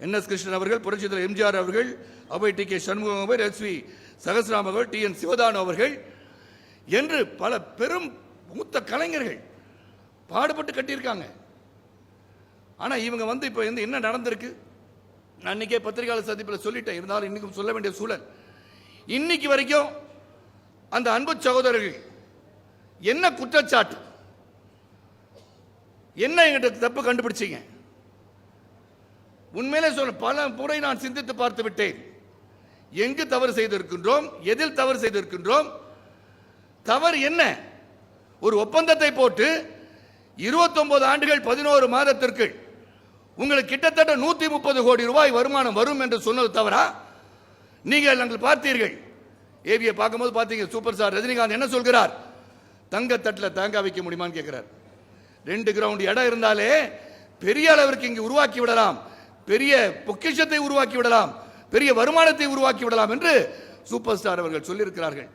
S5: என்.எஸ். கிருஷ்ணன் அவர்கள், புரட்சித் தலைவர் எம்ஜிஆர் அவர்கள், அவை டி.கே. சண்முகம் அவர்கள், எஸ்.வி. சகஸ்ராம் அவர்கள், டி.என். சிவதானு அவர்கள் என்று பல பெரும் மூத்த கலைஞர்கள் பாடுபட்டு கட்டியிருக்காங்க. ஆனா இவங்க வந்து இப்ப என்ன நடந்திருக்கு, நான் இன்னைக்கே பத்திரிகையாளர் சந்திப்பில் சொல்லிட்டேன், இருந்தாலும் இன்னைக்கும் சொல்ல வேண்டிய சூழல். இன்னைக்கு வரைக்கும் அந்த அன்பு சகோதரர்கள் என்ன குற்றச்சாட்டு, என்ன எங்கிட்ட தப்பு கண்டுபிடிச்சீங்க? உண்மையிலே சொல்ல, பல முறை நான் சிந்தித்து பார்த்து விட்டேன். எங்கு தவறு செய்திருக்கின்றோம், எதில் தவறு செய்திருக்கின்றோம், தவறு என்ன? ஒரு ஒப்பந்தத்தை போட்டு 29 ஆண்டுகள் 11 மாதத்திற்கு உங்களுக்கு கிட்டத்தட்ட 130 கோடி ரூபாய் வருமானம் வரும் என்று சொன்னது தவறா? நீங்கள் நாங்கள் பார்த்தீர்கள், ஏவியை பார்க்கும்போது பார்த்தீங்க, சூப்பர் ஸ்டார் ரஜினிகாந்த் என்ன சொல்கிறார், தங்கத்தட்டில் தேங்காய் வைக்க முடியுமான்னு கேட்கிறார். 2 கிரவுண்ட் இடம் இருந்தாலே பெரிய அளவிற்கு இங்கு உருவாக்கி விடலாம், பெரிய பொக்கிஷத்தை உருவாக்கி விடலாம், பெரிய வருமானத்தை உருவாக்கி விடலாம் என்று சூப்பர் ஸ்டார் அவர்கள் சொல்லியிருக்கிறார்கள்.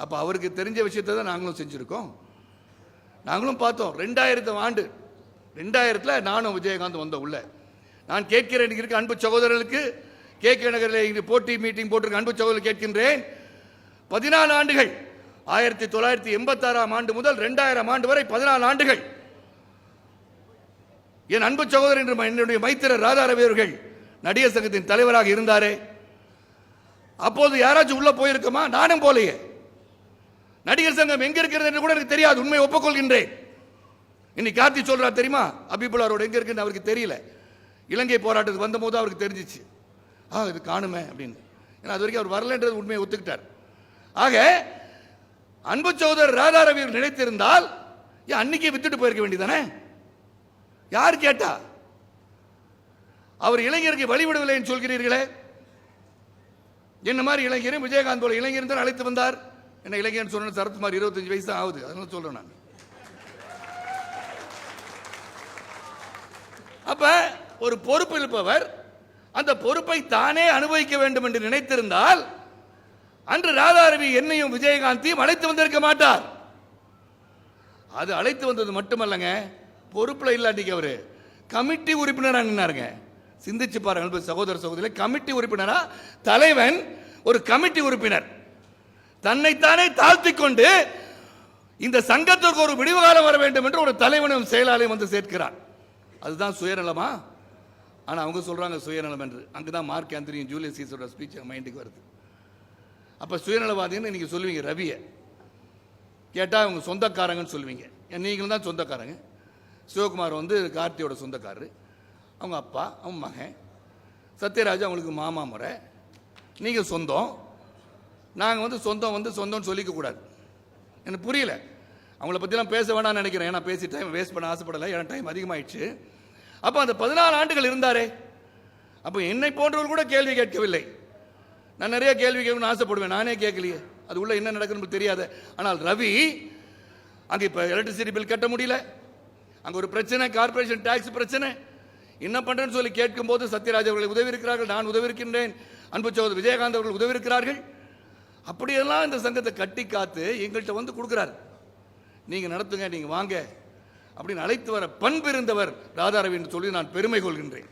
S5: அப்ப அவருக்கு தெரிஞ்ச விஷயத்தை தான் நாங்களும் செஞ்சிருக்கோம். நாங்களும் பார்த்தோம். 2000 ஆண்டு 2000 நானும் விஜயகாந்த் வந்த உள்ள. நான் கேட்கிறேன், இருக்க அன்பு சகோதரர்களுக்கு, கே நகரில் போட்டி மீட்டிங் போட்டிருக்க அன்பு சகோதரர்கள் கேட்கின்றேன், 14 ஆண்டுகள் 1986ஆம் ஆண்டு முதல் 2000 ஆண்டு வரை 14 ஆண்டுகள் என் அன்பு சகோதரர் என்று என்னுடைய மைத்திரர் ராதாரவி அவர்கள் நடிகர் சங்கத்தின் தலைவராக இருந்தாரே, அப்போது யாராச்சும் உள்ள போயிருக்குமா? நானும் போலையே. நடிகர் சங்கம் எங்க இருக்கிறது என்று கூட எனக்கு தெரியாது, உண்மை ஒப்புக்கொள்கின்றேன். இன்னைக்கு கார்த்தி சொல்றார் தெரியுமா, அபிபுல்லா ரோடு எங்க இருக்குன்னு அவருக்கு தெரியல. இலங்கை போராட்டத்துக்கு வந்த போது அவருக்கு தெரிஞ்சிச்சு, இது காணுமே அப்படின்னு. ஏன்னா அது வரைக்கும் அவர் வரலன்றது உண்மையை ஒத்துக்கிட்டார். ஆக அன்பு சகோதரர் ராதாரவி நினைத்திருந்தால் அன்னைக்கே வித்துட்டு போயிருக்க வேண்டியதானே? யார் கேட்டா? அவர் இளைஞருக்கு வழிவிடவில்லை என்று சொல்கிறீர்களே. என்ன மாதிரி இளைஞரும் விஜயகாந்த் போல இளைஞர் தான் அழைத்து வந்தார். என்ன இளைஞர் சொன்ன சரத்குமார் 25 வயசு தான் ஆகுது, அதனால சொல்றேன் நான். அப்ப ஒரு பொறுப்பு இருப்பவர் அந்த பொறுப்பை தானே அனுபவிக்க வேண்டும் என்று நினைத்திருந்தால் அன்று ராதாரவி என்னையும் விஜயகாந்தையும் அழைத்து வந்திருக்க மாட்டார். அது அழைத்து வந்தது மட்டுமல்லங்க, பொறுப்புல இல்லாட்டிக்கு அவரு கமிட்டி உறுப்பினராக நின்னாருங்க. சிந்திச்சு பாருங்க சகோதர சகோதரி, கமிட்டி உறுப்பினரா? தலைவன் ஒரு கமிட்டி உறுப்பினர் தன்னைத்தானே தாழ்த்தி கொண்டு இந்த சங்கத்திற்கு ஒரு விடிவு காலம் வர வேண்டும் என்று ஒரு தலைவனும் செயலாளரையும் வந்து சேர்க்கிறார். அதுதான் சுயநலமா? ஆனா அவங்க சொல்றாங்க சுயநலம் என்று. அங்குதான் மார்க் ஆந்திரியும் ஜூலியஸ் சீசரோட ஸ்பீச் மைண்டுக்கு வருது. அப்ப சுயநலவாதின்னு நீங்க சொல்லுவீங்க ரவியை கேட்டா அவங்க சொந்தக்காரங்கன்னு சொல்லுவீங்க. நீங்களும் தான் சொந்தக்காரங்க. சிவகுமார் வந்து கார்த்தியோட சொந்தக்காரரு, அவங்க அப்பா, அவங்க மகன் சத்யராஜ் அவங்களுக்கு மாமா முறை. நீங்கள் சொந்தம், நாங்கள் வந்து சொந்தம்னு சொல்லிக்க கூடாது. எனக்கு புரியல, அவங்கள பற்றிலாம் பேச வேணாம்னு நினைக்கிறேன். ஏன்னா பேசி டைம் வேஸ்ட் பண்ண ஆசைப்படலை, ஏன்னா டைம் அதிகமாகிடுச்சு. அப்போ அந்த 14 ஆண்டுகள் இருந்தாரே, அப்போ என்னை போன்றவர்கள் கூட கேள்வி கேட்கவில்லை. நான் நிறைய கேள்வி கேட்கணும்னு ஆசைப்படுவேன், நானே கேட்கலையே, அது உள்ள என்ன நடக்குன்னு தெரியாது. ஆனால் ரவி அங்கே இப்போ எலக்ட்ரிசிட்டி பில் கட்ட முடியல, அங்கே ஒரு பிரச்சனை, கார்பரேஷன் டாக்ஸ் பிரச்சனை, என்ன பண்றேன்னு சொல்லி கேட்கும்போது சத்யராஜ் அவர்கள் உதவி இருக்கிறார்கள், நான் உதவி இருக்கின்றேன், அன்பு சகோதரர் விஜயகாந்த் அவர்கள் உதவி இருக்கிறார்கள். அப்படியெல்லாம் இந்த சங்கத்தை கட்டி காத்து எங்கள்கிட்ட வந்து கொடுக்குறார். நீங்க நடத்துங்க, நீங்க வாங்க அப்படின்னு அழைத்து வர பண்பு இருந்தவர் ராதாரவி என்று சொல்லி நான் பெருமை கொள்கின்றேன்.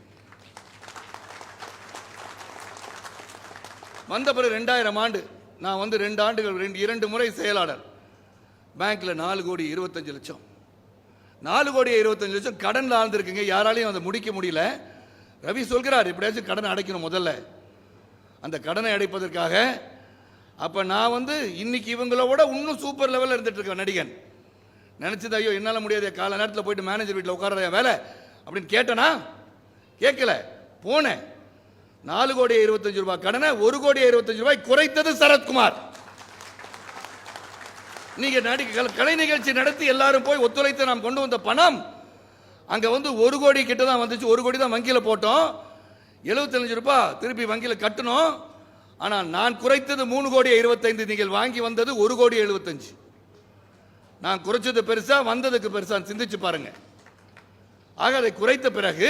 S5: வந்த பிறகு 2000 ஆண்டு நான் வந்து 2 ஆண்டுகள் 2 முறை செயலாளர். பேங்க்ல 4,25,00,000 4,25,00,000 கடன்ல ஆழ்ந்திருக்குங்க. யாராலையும் அதை முடிக்க முடியல. ரவி சொல்கிறார், எப்படியாச்சும் கடனை அடைக்கணும் முதல்ல. அந்த கடனை அடைப்பதற்காக அப்ப நான் வந்து இன்னைக்கு இவங்களோட இன்னும் சூப்பர் லெவலில் இருந்துட்டு இருக்கேன் நடிகன். நினைச்சது ஐயோ என்னால் முடியாது, காலை நேரத்தில் போயிட்டு மேனேஜர் வீட்டில் உட்கார வேலை அப்படின்னு கேட்டனா? கேட்கல, போனேன். 4,25,00,000 கடனை 1,25,00,000 குறைத்தது சரத்குமார். நீங்க கலை நிகழ்ச்சி நடத்தி எல்லாரும் போய் ஒத்துழைத்து நாம் கொண்டு வந்த பணம் அங்க வந்து 1 கோடி கிட்ட தான் வந்துச்சு. 1 கோடி தான் வங்கியில் போட்டோம், 75 ரூபாய் திருப்பி வங்கியில் கட்டணும். ஆனால் நான் குறைத்தது 3,25,00,000. நீங்கள் வாங்கி வந்தது 1,75,00,000. நான் குறைச்சது பெருசா, வந்ததுக்கு பெருசா சிந்திச்சு பாருங்க. ஆக அதை குறைத்த பிறகு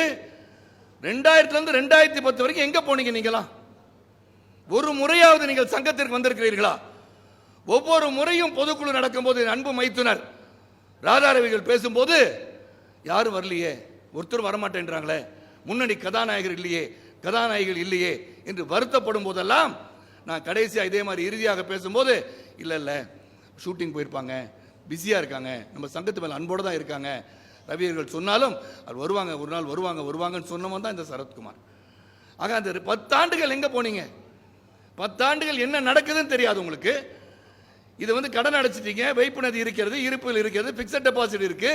S5: 2000 இருந்து 2010 வரைக்கும் எங்க போனீங்க நீங்களா? ஒரு முறையாவது நீங்கள் சங்கத்திற்கு வந்திருக்கிறீர்களா? ஒவ்வொரு முறையும் பொதுக்குழு நடக்கும்போது அன்பு மைத்துனர் ராதாரவிகள் பேசும்போது யாரும் வரலையே, ஒருத்தர் வரமாட்டேன்றாங்களே, முன்னணி கதாநாயகர் இல்லையே, கதாநாயகிகள் இல்லையே என்று வருத்தப்படும் போதெல்லாம் நான் கடைசியாக இதே மாதிரி இறுதியாக பேசும்போது இல்லை இல்லை ஷூட்டிங் போயிருப்பாங்க, பிஸியாக இருக்காங்க, நம்ம சங்கத்து மேலே அன்போடு தான் இருக்காங்க, ரவியர்கள் சொன்னாலும் அது வருவாங்க, ஒரு நாள் வருவாங்கன்னு சொன்னவன் தான் இந்த சரத்குமார். ஆக அந்த 10 ஆண்டுகள் எங்கே போனீங்க? 10 ஆண்டுகள் என்ன நடக்குதுன்னு தெரியாது உங்களுக்கு. இது வந்து கடன் அடைச்சிட்டீங்க, வைப்பு நிதி இருக்கிறது, இருப்பில் இருக்கிறது, பிக்சட் டெபாசிட் இருக்கு.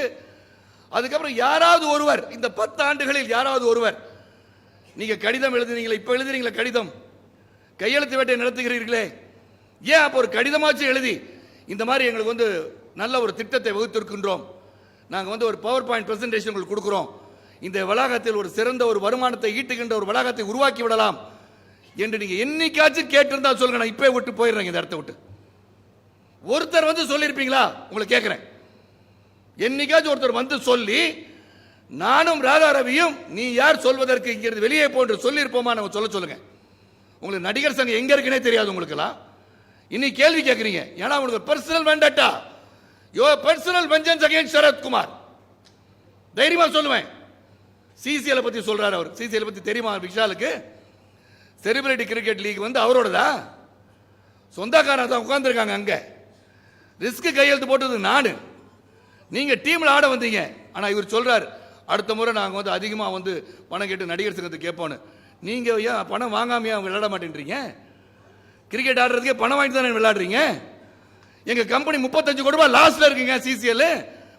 S5: அதுக்கப்புறம் யாராவது ஒருவர் இந்த 10 ஆண்டுகளில் யாராவது ஒருவர் நீங்க கடிதம் எழுதுனீங்களே, இப்ப எழுதுறீங்களா கடிதம், கையெழுத்து வேட்டை நடத்துகிறீர்களே, ஏன் அப்போ ஒரு கடிதமாச்சும் எழுதி இந்த மாதிரி எங்களுக்கு வந்து நல்ல ஒரு திட்டத்தை வகுத்திருக்கின்றோம், நாங்கள் வந்து ஒரு பவர் பாயிண்ட் பிரசன்டேஷன் உங்களுக்கு கொடுக்குறோம், இந்த வளாகத்தில் ஒரு சிறந்த ஒரு வருமானத்தை ஈட்டுகின்ற ஒரு வளாகத்தை உருவாக்கி விடலாம் என்று நீங்க என்னைக்காச்சும் கேட்டிருந்தா சொல்லுங்க, நான் இப்பவே விட்டு போயிடுறேங்க இந்த இடத்த விட்டு. ஒருத்தர் வந்து சொல்லியிருப்பீங்களா? உங்களை கேட்கிறேன், என்னைக்காச்சும் ஒருத்தர் வந்து சொல்லி நானும் ராதாரவியும் நீ யார் சொல்வதற்கு இங்கிருந்து வெளியே போன்று சொல்லியிருப்போமா? நம்ம சொல்லுங்க. உங்களுக்கு நடிகர் சங்கம் எங்க இருக்குன்னே தெரியாது உங்களுக்குலாம். இன்னைக்கு கேள்வி கேட்குறீங்க, ஏன்னா உங்களுக்கு personal Vendetta, your personal vengeance against Sarathkumar. தைரியமா சொல்லுவேன். சிசிஎல் பத்தி சொல்றாரு அவர். சிசிஎல் பத்தி தெரியுமா விஷாலுக்கு? செலிபிரிட்டி கிரிக்கெட் லீக் வந்து அவரோடதா, சொந்தக்காரன் தான் உட்கார்ந்துருக்காங்க அங்க. ரிஸ்க் கையெழுத்து போட்டது நானு, நீங்க டீம்ல ஆட வந்தீங்க. ஆனா இவர் சொல்றாரு அடுத்த முறை நாங்க வந்து அதிகமா வந்து பணம் கேட்டு நடிகர் சங்கத்துக்கு கேட்போன்னு. நீங்க ஏன் பணம் வாங்காமையா விளையாட மாட்டேன்றீங்க? கிரிக்கெட் ஆடுறதுக்கே பணம் வாங்கி தானே விளையாடுறீங்க. எங்க கம்பெனி 35 கோடி ரூபாய் லாஸ்ட்ல இருக்குங்க சிசிஎல்.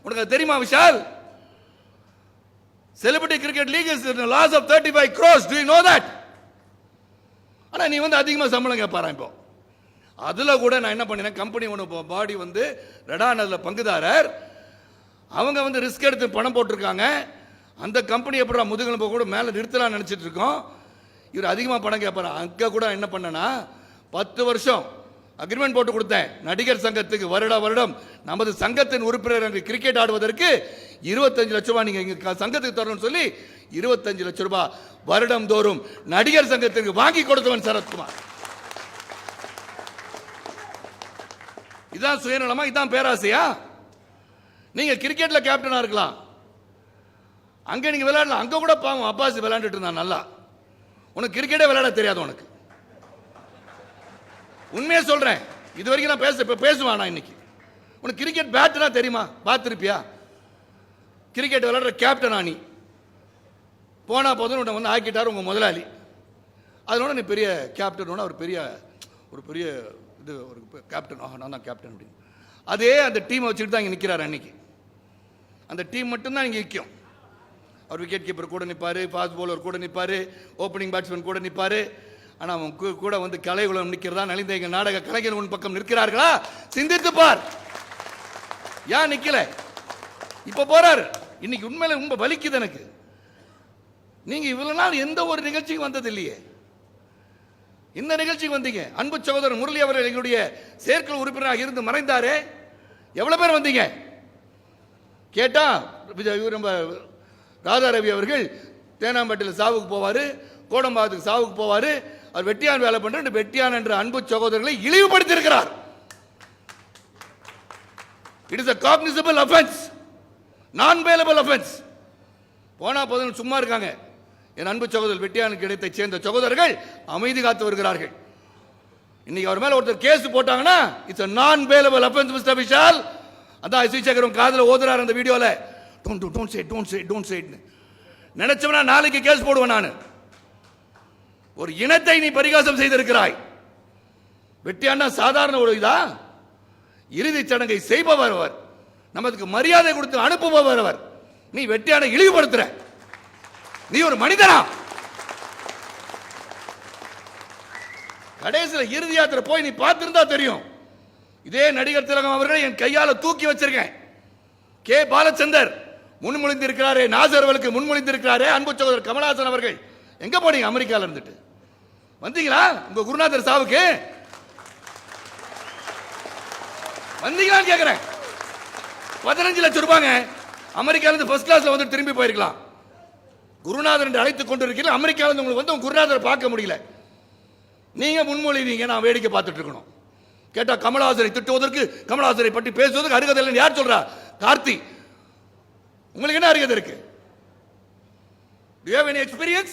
S5: உனக்கு தெரியுமா Vishal? Celebrity cricket league is loss of 35 crores. Do you know that? ஆனா நீ வந்து அதிகமா சம்பளம் கேட்பாராம். இப்போ அதுல கூட நான் என்ன பண்ணினேன், கம்பெனி ஒன்று பாடி வந்து ரெடான் அதுல பங்குதாரர், அவங்க வந்து ரிஸ்க் எடுத்து பணம் போட்டிருக்காங்க. அந்த கம்பெனி எப்படி முதுகெலும்பு கூட மேலே நிறுத்தலாம் நினைச்சிட்டு இருக்கோம். இவர் அதிகமாக பணம் கேட்பாரு. அங்கே கூட என்ன பண்ணனா 10 வருஷம் அக்ரிமெண்ட் போட்டு கொடுத்தேன் நடிகர் சங்கத்துக்கு. வருடம் நமது சங்கத்தின் உறுப்பினர் கிரிக்கெட் ஆடுவதற்கு 25 லட்சம் ரூபாய் நீங்க எங்க சங்கத்துக்கு தரணும்னு சொல்லி 25 லட்சம் ரூபாய் வருடம் தோறும் நடிகர் சங்கத்திற்கு வாங்கி கொடுத்தவன் சரத்குமார். இதான் சுயநலமா? இதான் பேராசையா? நீங்க கிரிக்கெட்ல கேப்டனா இருக்கலாம், அங்க நீங்க விளையாடலாம். அங்க கூட பாவம் அப்பாஸ் விளையாண்டுட்டு இருந்தான் நல்லா. உனக்கு கிரிக்கெட்டே விளையாட தெரியாது உனக்கு. உண்மையே சொல்றேன், இது வரைக்கும் நான் பேசுவானா இன்னைக்கு? உனக்கு கிரிக்கெட் பேட்னா தெரியுமா? பார்த்துருப்பியா? கிரிக்கெட் விளையாடுற கேப்டனா நீ? போனா போதும் உன்னை வந்து ஆக்கிட்டார் உங்க முதலாளி. அதனோட நீ பெரிய கேப்டன், ஒரு பெரிய இது ஒரு கேப்டன், நான் தான் கேப்டன் அப்படின்னு. அதே அந்த டீமை வச்சுட்டு தான் இங்கே நிற்கிறார். அன்னைக்கு அந்த டீம் மட்டும்தான் இங்கே நிற்கும். அவர் விக்கெட் கீப்பர் கூட நிற்பார், ஃபாஸ்ட் பவுலர் கூட நிற்பார், ஓப்பனிங் பேட்ஸ்மேன் கூட நிற்பார். ஆனால் அவன் கூட வந்து கலைகுலம் நிற்கிறதா, நலிந்த எங்கள் நாடக கலைஞர் உன் பக்கம் நிற்கிறார்களா? சிந்தித்து பார். ஏன் நிற்கல? இப்போ போறாரு. இன்னைக்கு உண்மையில ரொம்ப வலிக்குது எனக்கு. நீங்க இவ்வளவு நாள் எந்த ஒரு நிகழ்ச்சிக்கு வந்தது இல்லையே. இந்த நிகழ்ச்சிக்கு வந்தீங்க. அன்பு சகோதரர் முரளி அவர்கள் எங்களுடைய செயற்குழு உறுப்பினராக இருந்து மறைந்தாரே, எவ்வளவு பேர் வந்தீங்க? கேட்டா நம்ம ராதாரவி அவர்கள் தேனாம்பேட்டையில் சாவுக்கு போவார், கோடம்பாக்கத்துக்கு சாவுக்கு போவார். அவர் வெட்டியான் வேலை பண்ணுற வெட்டியான் என்ற அன்பு சகோதரர்களை இழிவுபடுத்தியிருக்கிறார். It is a cognizable offense, நான் bailable offense. போனா போதும் சும்மா இருக்காங்க. என் அன்பு சகோதரர் வெட்டியானுக்கு இடத்தை சேர்ந்த சகோதரர்கள் அமைதி காத்து வருகிறார்கள். இன்னைக்கு அவர் மேல ஒருத்தர் கேஸ் போட்டாங்கன்னா இட்ஸ் a நான் bailable offense மிஸ்டர் விஷால். அதான் ஸ்ரீசேகரம் காதுல ஓதுறாரு அந்த வீடியோல. டோன்ட் சே நினைச்சவனா நாளைக்கு கேஸ் போடுவேன் நான். ஒரு இனத்தை நீ பரிகாசம் செய்திருக்கிறாய். வெட்டியானா சாதாரண ஒரு இதா? இறுதிச் சடங்கை செய்பவர் அவர், நமக்கு மரியாதை கொடுத்து அனுப்புபவர் அவர். நீ வெட்டியான இழிவுபடுத்துற. நீ ஒரு மனிதனா? கடைசியில் இறுதி யாத்திரை போய் நீ பார்த்திருந்தா தெரியும். இதே நடிகர் திலகம் அவர்களை என் கையால தூக்கி வச்சிருக்கேன். கே பாலச்சந்தர் முன்மொழிந்து இருக்கிறாரே, நாசர் அவர்களுக்கு முன்மொழிந்து இருக்கிறாரே, அன்பு சகோதரர் கமலஹாசன் அவர்கள் எங்க போனீங்க? அமெரிக்கால இருந்துட்டு வந்தீங்களா? உங்க குருநாதர் சாவுக்கு வந்தீங்களான்னு கேட்கிறேன். 15 லட்சம் ரூபாங்க. அமெரிக்கால இருந்து ஃபர்ஸ்ட் கிளாஸ்ல வந்து திரும்பி போயிருக்கலாம். குருநாதர் என்று அழைத்துக் கொண்டிருக்கீங்க. அமெரிக்கால இருந்து உங்களுக்கு வந்து உங்க குருநாதரை பார்க்க முடியல. நீங்க முன்மொழிவீங்க, நான் வேடிக்கை பார்த்துட்டு இருக்கணும். கேட்டா கமலஹாசனை திட்டுவதற்கு, கமலஹாசனை பற்றி பேசுவதற்கு அருகதை இல்லைன்னு யார் சொல்றா? கார்த்தி. உங்களுக்கு என்ன அருகதை இருக்கு? Do you have any experience?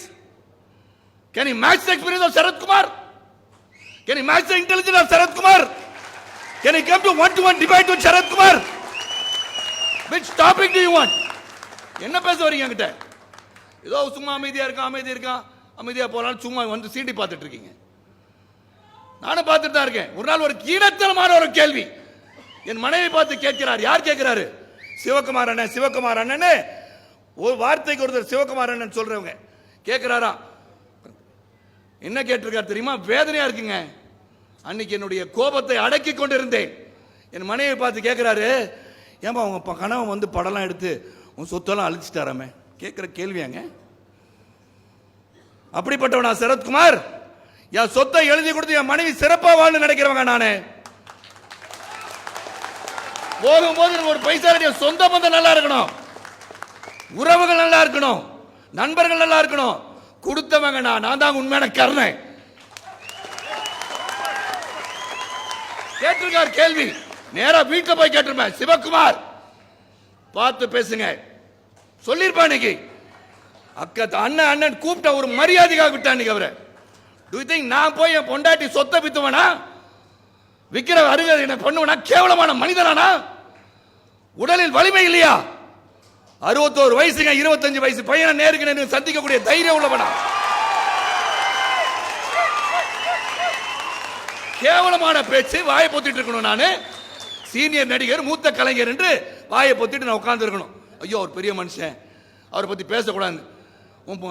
S5: Can you match the experience of Sarath Kumar? Can you match the intelligence of Sarath Kumar? Can you come to one-to-one debate with Sarath Kumar? Which topic do you want? என்ன பேச வரீங்க என்கிட்ட? ஏதோ சும்மா அமைதியா இருக்கான், அமைதியா போலாம், சும்மா வந்து சீண்டி பார்த்துட்டு இருக்கீங்க. நானும் பார்த்துட்டு தான் இருக்கேன். ஒரு நாள் ஒரு கீழத்தனமான ஒரு கேள்வி என் மனைவி பார்த்து கேட்கிறார். யார் கேட்கிறாரு? சிவகுமார் அண்ணன். ஒரு வார்த்தைக்கு ஒருத்தர் சிவகுமார் அண்ணன் சொல்றவங்க கேட்கிறாராம். என்ன கேட்டிருக்காரு தெரியுமா? வேதனையா இருக்குங்க. அன்னைக்கு என்னுடைய கோபத்தை அடக்கி கொண்டிருந்தேன். என் மனைவி பார்த்து கேட்கிறாரு, ஏன்பா உங்க கணவன் வந்து படம்லாம் எடுத்து உன் சொத்தெல்லாம் அழிச்சிட்டாராமே? கேட்கிற கேள்வியாங்க. அப்படிப்பட்டவனா சரத்குமார்? என் சொத்தை எழுதி கொடுத்து என் மனைவி சிறப்பா வாழ்ந்து நினைக்கிறவங்க நானு. போகும்போது ஒரு பைசா சொந்த பந்தம் நல்லா இருக்கணும், உறவுகள் நல்லா இருக்கணும், நண்பர்கள் நல்லா இருக்கணும். கொடுத்தவங்க நான் தான் உண்மையான கருணை. கேட்டிருக்கார் கேள்வி. நேரா வீட்டில் போய் கேட்டிருப்பேன். சிவகுமார் பார்த்து பேசுங்க சொல்லிருப்பான். இன்னைக்கு அக்கா அண்ணன் கூப்பிட்ட ஒரு மரியாதைக்காக விட்டான் அவரை. Do you think நான் போய் என் பொண்டாட்டி சொத்தை வித்துவனா? விக்கிற அருகதை என்ன பண்ணுவனா? கேவலமான மனிதனானா? உடலில் வலிமை இல்லையா? 61 வயசுங்க, 25 வயசு பையனை நேருக்கு நேருக்கு சந்திக்கக்கூடிய தைரியம் உள்ளவனா? கேவலமான பேச்சு. வாயை பொத்திட்டு இருக்கணும். நானு சீனியர் நடிகர், மூத்த கலைஞர் என்று வாயை பொத்திட்டு நான் உட்கார்ந்து இருக்கணும். ஐயோ அவர் பெரிய மனுஷன், அவரை பத்தி பேசக்கூடாது.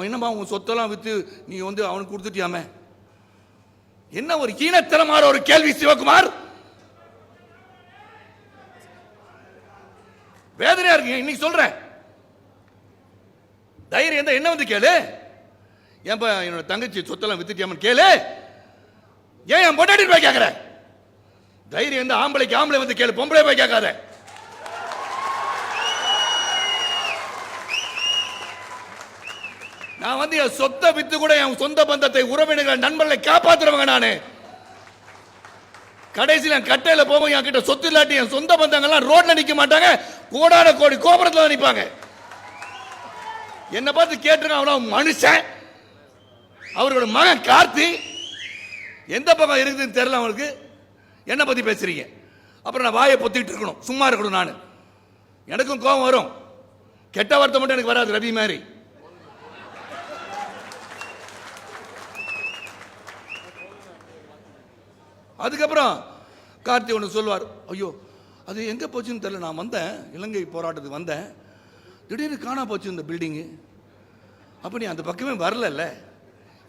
S5: என்னமா உன் சொத்தெல்லாம் வித்து நீ வந்து அவனுக்கு கொடுத்துட்டியாமே? என்ன ஒரு ஈனத்தனமான ஒரு கேள்வி சிவகுமார். வேதனையா இருக்கு. இன்னைக்கு சொல்றேன், தைரியம் இருந்தா என்ன வந்து கேளு. ஏன்பா என்னோட தங்கச்சி சொத்தெல்லாம் வித்துட்டியாமன்னு கேளு. ஏன் என் பொண்டாட்டி போய் கேட்கற? தைரியம் இருந்தா ஆம்பளைக்கு ஆம்பளை வந்து கேளு, பொம்பளை போய் கேட்காத. நான் வந்து என் சொத்தை வித்து கூட என் சொந்த பந்தத்தை, உறவினர்கள், நண்பர்களை காப்பாத்துறவங்க நானு. கடைசியில் என் கட்டையில போகும் என் கிட்ட சொத்து இல்லாட்டி என் சொந்த பந்தங்கள்லாம் ரோட்ல நிக்க மாட்டாங்க, கோடான கோடி கோபுரத்துல நிற்பாங்க. என்ன பார்த்து கேட்டிருக்கான் அவன் மனுஷன். அவரோட மகன் கார்த்தி எந்த பக்கம் இருக்குதுன்னு தெரியல அவங்களுக்கு. என்ன பத்தி பேசுறீங்க? அப்புறம் நான் வாயை பொத்திட்டு இருக்கணும், சும்மா இருக்கணும். நான் எனக்கும் கோபம் வரும், கெட்ட வார்த்தை மட்டும் எனக்கு வராது. ரவி மாதிரி அதுக்கப்புறம் கார்த்தி ஒன்று சொல்லுவார். ஐயோ அது எங்கே போச்சுன்னு தெரியல, நான் வந்தேன், இலங்கை போராட்டத்துக்கு வந்தேன், திடீர்னு காணா போச்சு இந்த பில்டிங்கு. அப்போ நீ அந்த பக்கமே வரல,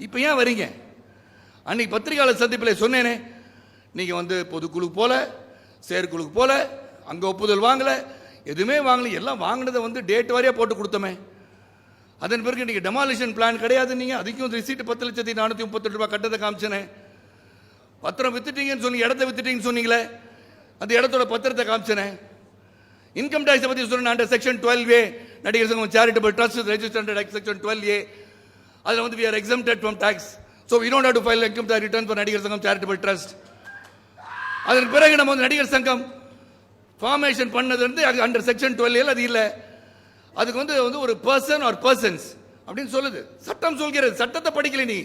S5: இப்போ ஏன் வரீங்க? அன்னைக்கு பத்திரிகையாளர் சந்திப்பில் சொன்னேனே, நீங்கள் வந்து பொதுக்குழுக்கு போல, செயற்குழுக்கு போல, அங்கே ஒப்புதல் வாங்கலை, எதுவுமே வாங்கலை, எல்லாம் வாங்கினதை வந்து டேட் வாரியாக போட்டு கொடுத்தோமே. அதன் பிறகு இன்றைக்கி டெமாலிஷன் பிளான் கிடையாது. நீங்கள் அதுக்கும் ரிசீட் 10,438 ரூபாய் கட்டத்தை காமிச்சேனே. பத்திரம் வித்துட்டீங்கன்னு சொன்னீங்க, இடத்த வித்துட்டீங்கன்னு சொன்னீங்களே, அந்த இடத்தோட பத்திரத்தை காமிச்சேனே. இன்கம் டேக்ஸை பற்றி சொன்னேன். அண்டர் செக்ஷன் 12A நடிகர் சங்கம் charitable trust registered section 12A அதில் வந்து we are exempted from tax, so we don't have to file income tax return for நடிகர் சங்கம் charitable trust. அதற்கு பிறகு நம்ம வந்து நடிகர் சங்கம் ஃபார்மேஷன் பண்ணது வந்து அண்டர் செக்ஷன் 12 அது இல்லை. அதுக்கு வந்து ஒரு பர்சன் ஆர் பர்சன்ஸ் அப்படின்னு சொல்லுது. சட்டம் சொல்கிறது. சட்டத்தை படிக்கல நீ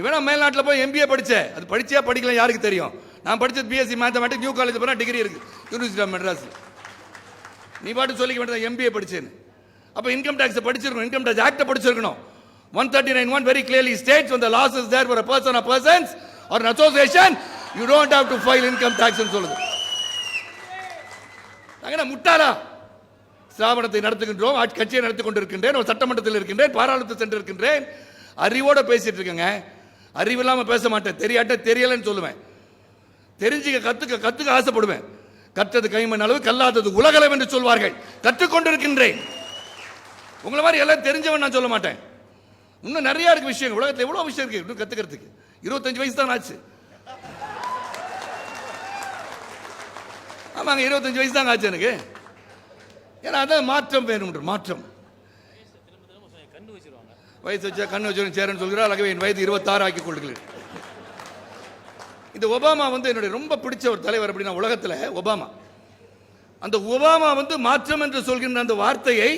S5: வேணா மேல்நாட்டில் போய் MBA படிச்ச, அது படிச்சியா படிக்கல யாருக்கு தெரியும்? நான் படிச்சது BSc மேத்தமேட்டிக்ஸ், நியூ காலேஜ் போனால் டிகிரி இருக்கு யூனிவர்சிட்டி ஆஃப் மெட்ராஸ். நீ பாட்டு சொல்லிக்க வேண்டியது MBA படிச்சேன்னு. அப்போ இன்கம் டேக்ஸ் படிச்சிருக்கணும், இன்கம் டேக்ஸ் ஆக்ட் படிச்சிருக்கணும். 139(1) very clearly states when the loss is there for a person or persons or an association, you don't have to file income tax ன்னு சொல்லுது. நாங்க முட்டாளா? ஸ்தாபனத்தை நடத்துகின்றோம், கட்சியை நடத்தி கொண்டிருக்கின்றேன், ஒரு சட்டமன்றத்தில் இருக்கின்றேன், பாராளுமன்றத்தில் சென்றிருக்கின்றேன், அறிவோட பேசிட்டு இருக்கேங்க. அறிவு இல்லாம பேச மாட்டேன், தெரியாட்ட தெரியலன்னு சொல்லுவேன். தெரிஞ்சுக்க கத்துக்க ஆசைப்படுவேன். கற்றது கைமண் அளவு, கல்லாதது உலகளவு என்று சொல்வார்கள். கற்றுக்கொண்டிருக்கின்றேன். உங்களை மாதிரி எல்லாம் தெரிஞ்சவன் நான் சொல்ல மாட்டேன். இன்னும் நிறைய இருக்கு விஷயம், உலகத்தில் எவ்வளவு விஷயம் இருக்கு இன்னும் கத்துக்கிறதுக்கு. 25 வயசு தான் ஆச்சு. ஆமாங்க, 25 வயசு தான் ஆச்சு எனக்கு. ஏன்னா அதான் மாற்றம் வேணும். மாற்றம் வயசு வச்சா கண்ணு வச்சு சேரன்னு சொல்கிறார். ஆகவே என் வயது 26 ஆக்கி கொள்கிறேன். இந்த ஒபாமா வந்து என்னுடைய ரொம்ப பிடிச்ச ஒரு தலைவர் அப்படின்னா உலகத்தில் ஒபாமா. அந்த ஒபாமா வந்து மாற்றம் என்று சொல்கின்ற அந்த வார்த்தையை,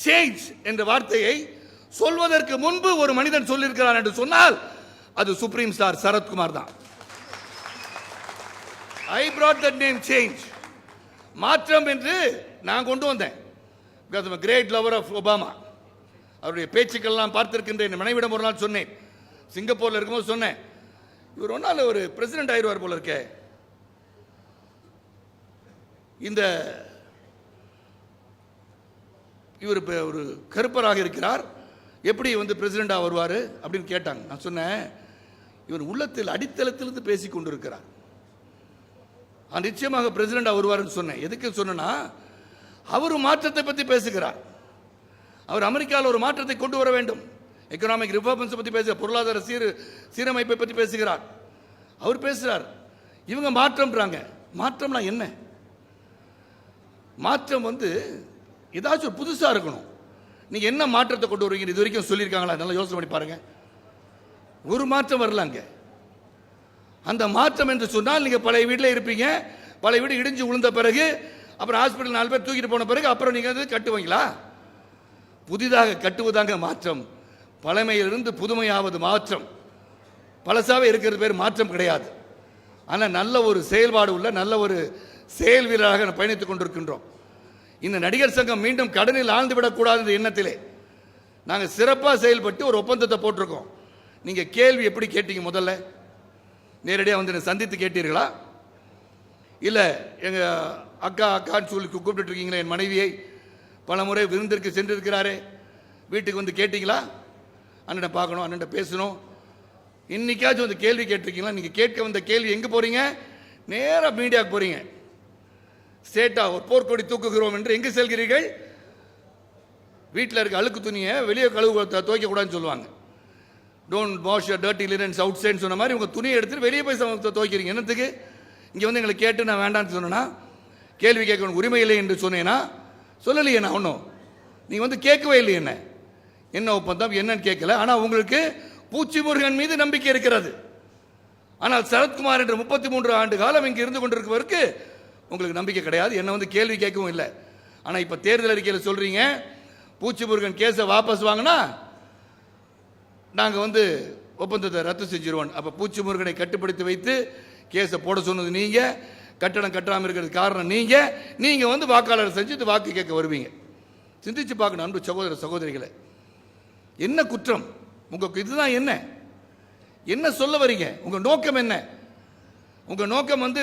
S5: சேஞ்ச் என்ற வார்த்தையை சொல்வதற்கு முன்பு ஒரு மனிதன் சொல்லியிருக்கிறான் என்று சொன்னால் அது சுப்ரீம் ஸ்டார் சரத்குமார் தான். I brought that name change. மாற்றம் என்று நான் கொண்டு வந்தேன். because I'm a great lover of Obama. அவருடைய பேச்சுக்கள்லாம் பார்த்திருக்கின்றேன். மனைவிடம் ஒரு நாள் சொன்னேன், சிங்கப்பூர்ல இருக்கும்போது சொன்னேன், இவர் ஒரு நாள் ஒரு பிரசிடென்ட் ஆயிடுவார் போல இருக்கே, இந்த இவர் ஒரு கருப்பராக இருக்கிறார், எப்படி வந்து பிரசிடெண்டா வருவார் அப்படின்னு கேட்டாங்க. நான் சொன்னேன், இவர் உள்ளத்தில் அடித்தளத்திலிருந்து பேசி கொண்டிருக்கிறார், நிச்சயமாக பிரசிடெண்டா வருவார்னு சொன்னேன். எதுக்கு சொன்னா, அவர் மாற்றத்தை பற்றி பேசுகிறார். அவர் அமெரிக்காவில் ஒரு மாற்றத்தை கொண்டு வர வேண்டும், எக்கனாமிக் ரிஃபார்ம்ஸ் பற்றி பேசுகிறார், பொருளாதார சீரமைப்பை பற்றி பேசுகிறார். அவர் பேசுகிறார், இவங்க மாற்றம்ன்றாங்க. மாற்றம்னா என்ன? மாற்றம் வந்து ஏதாச்சும் ஒரு புதுசாக இருக்கணும். நீங்கள் என்ன மாற்றத்தை கொண்டு வருவீங்க இது வரைக்கும் சொல்லியிருக்காங்களா? நல்லா யோசனை பண்ணி பாருங்க. ஒரு மாற்றம் வரலாங்க. அந்த மாற்றம் என்று சொன்னால் நீங்கள் பழைய வீட்டில் இருப்பீங்க, பழைய வீடு இடிஞ்சு விழுந்த பிறகு, அப்புறம் ஹாஸ்பிட்டல் 4 பேர் தூக்கிட்டு போன பிறகு அப்புறம் நீங்கள் வந்து கட்டுவீங்களா? புதிதாக கட்டுவதாங்க மாற்றம். பழமையிலிருந்து புதுமையாவது மாற்றம். பழசாவே இருக்கிறது பேர் மாற்றம் கிடையாது. ஆனால் நல்ல ஒரு செயல்பாடு உள்ள நல்ல ஒரு செயல் வீரராக பயணித்துக் கொண்டிருக்கின்றோம். இந்த நடிகர் சங்கம் மீண்டும் கடனில் ஆழ்ந்துவிடக்கூடாது என்ற எண்ணத்திலே நாங்கள் சிறப்பாக செயல்பட்டு ஒரு ஒப்பந்தத்தை போட்டிருக்கோம். நீங்கள் கேள்வி எப்படி கேட்டீங்க? முதல்ல நேரடியாக வந்து சந்தித்து கேட்டீர்களா? இல்லை எங்கள் அக்கான்னு சொல்லி கூப்பிட்டு இருக்கீங்களே என் மனைவியை, பல முறை விருந்திற்கு சென்றிருக்கிறாரே, வீட்டுக்கு வந்து கேட்டீங்களா? அண்ணனை பார்க்கணும், அண்ணன் பேசணும், இன்னைக்காச்சும் வந்து கேள்வி கேட்டிருக்கீங்களா? நீங்கள் கேட்க வந்த கேள்வி எங்கே போகிறீங்க? நேராக மீடியாவுக்கு போகிறீங்க. ஸ்டேட்டாக ஒரு போர்க்கொடி தூக்குகிறோம் என்று எங்கே செல்கிறீர்கள்? வீட்டில் இருக்க அழுக்கு துணியை வெளியே துவைக்கக்கூடாதுன்னு சொல்லுவாங்க. Don't wash your dirty linens out சைடுன்னு சொன்ன மாதிரி உங்கள் துணியை எடுத்துகிட்டு வெளியே போய் துவைக்கிறீங்க. என்னத்துக்கு? இங்கே வந்து எங்களை கேட்டு நான் வேண்டான்னு சொன்னேன்னா, கேள்வி கேட்கணும் உரிமை இல்லை என்று சொன்னேன்னா, சொல்லலையே நான் ஒன்றும். நீங்கள் வந்து கேட்கவே இல்லை என்ன ஒப்பந்தம் என்னன்னு கேட்கல. ஆனால் உங்களுக்கு பூச்சி முருகன் மீது நம்பிக்கை இருக்கிறது. ஆனால் சரத்குமார் என்ற 33 ஆண்டு காலம் இங்கே இருந்து கொண்டிருப்பவருக்கு உங்களுக்கு நம்பிக்கை கிடையாது. என்ன வந்து கேள்வி கேட்கவும் இல்லை. ஆனால் இப்போ தேர்தல் அறிக்கையில் சொல்கிறீங்க, பூச்சி முருகன் கேஸை வாபஸ் வாங்கினா நாங்கள் வந்து ஒப்பந்தத்தை ரத்து செஞ்சிருவோம். அப்போ பூச்சி முருகனை கட்டுப்படுத்தி வைத்து கேஸை போட சொன்னது நீங்கள், கட்டணம் கட்டாமல் இருக்கிறது காரணம் நீங்கள் வந்து வாக்காளர் செஞ்சு வாக்கு கேட்க வருவீங்க. சிந்திச்சு பார்க்கணும் அன்பு சகோதர சகோதரிகளை. என்ன குற்றம் உங்களுக்கு? இதுதான் என்ன சொல்ல வரீங்க? உங்கள் நோக்கம் என்ன? உங்கள் நோக்கம் வந்து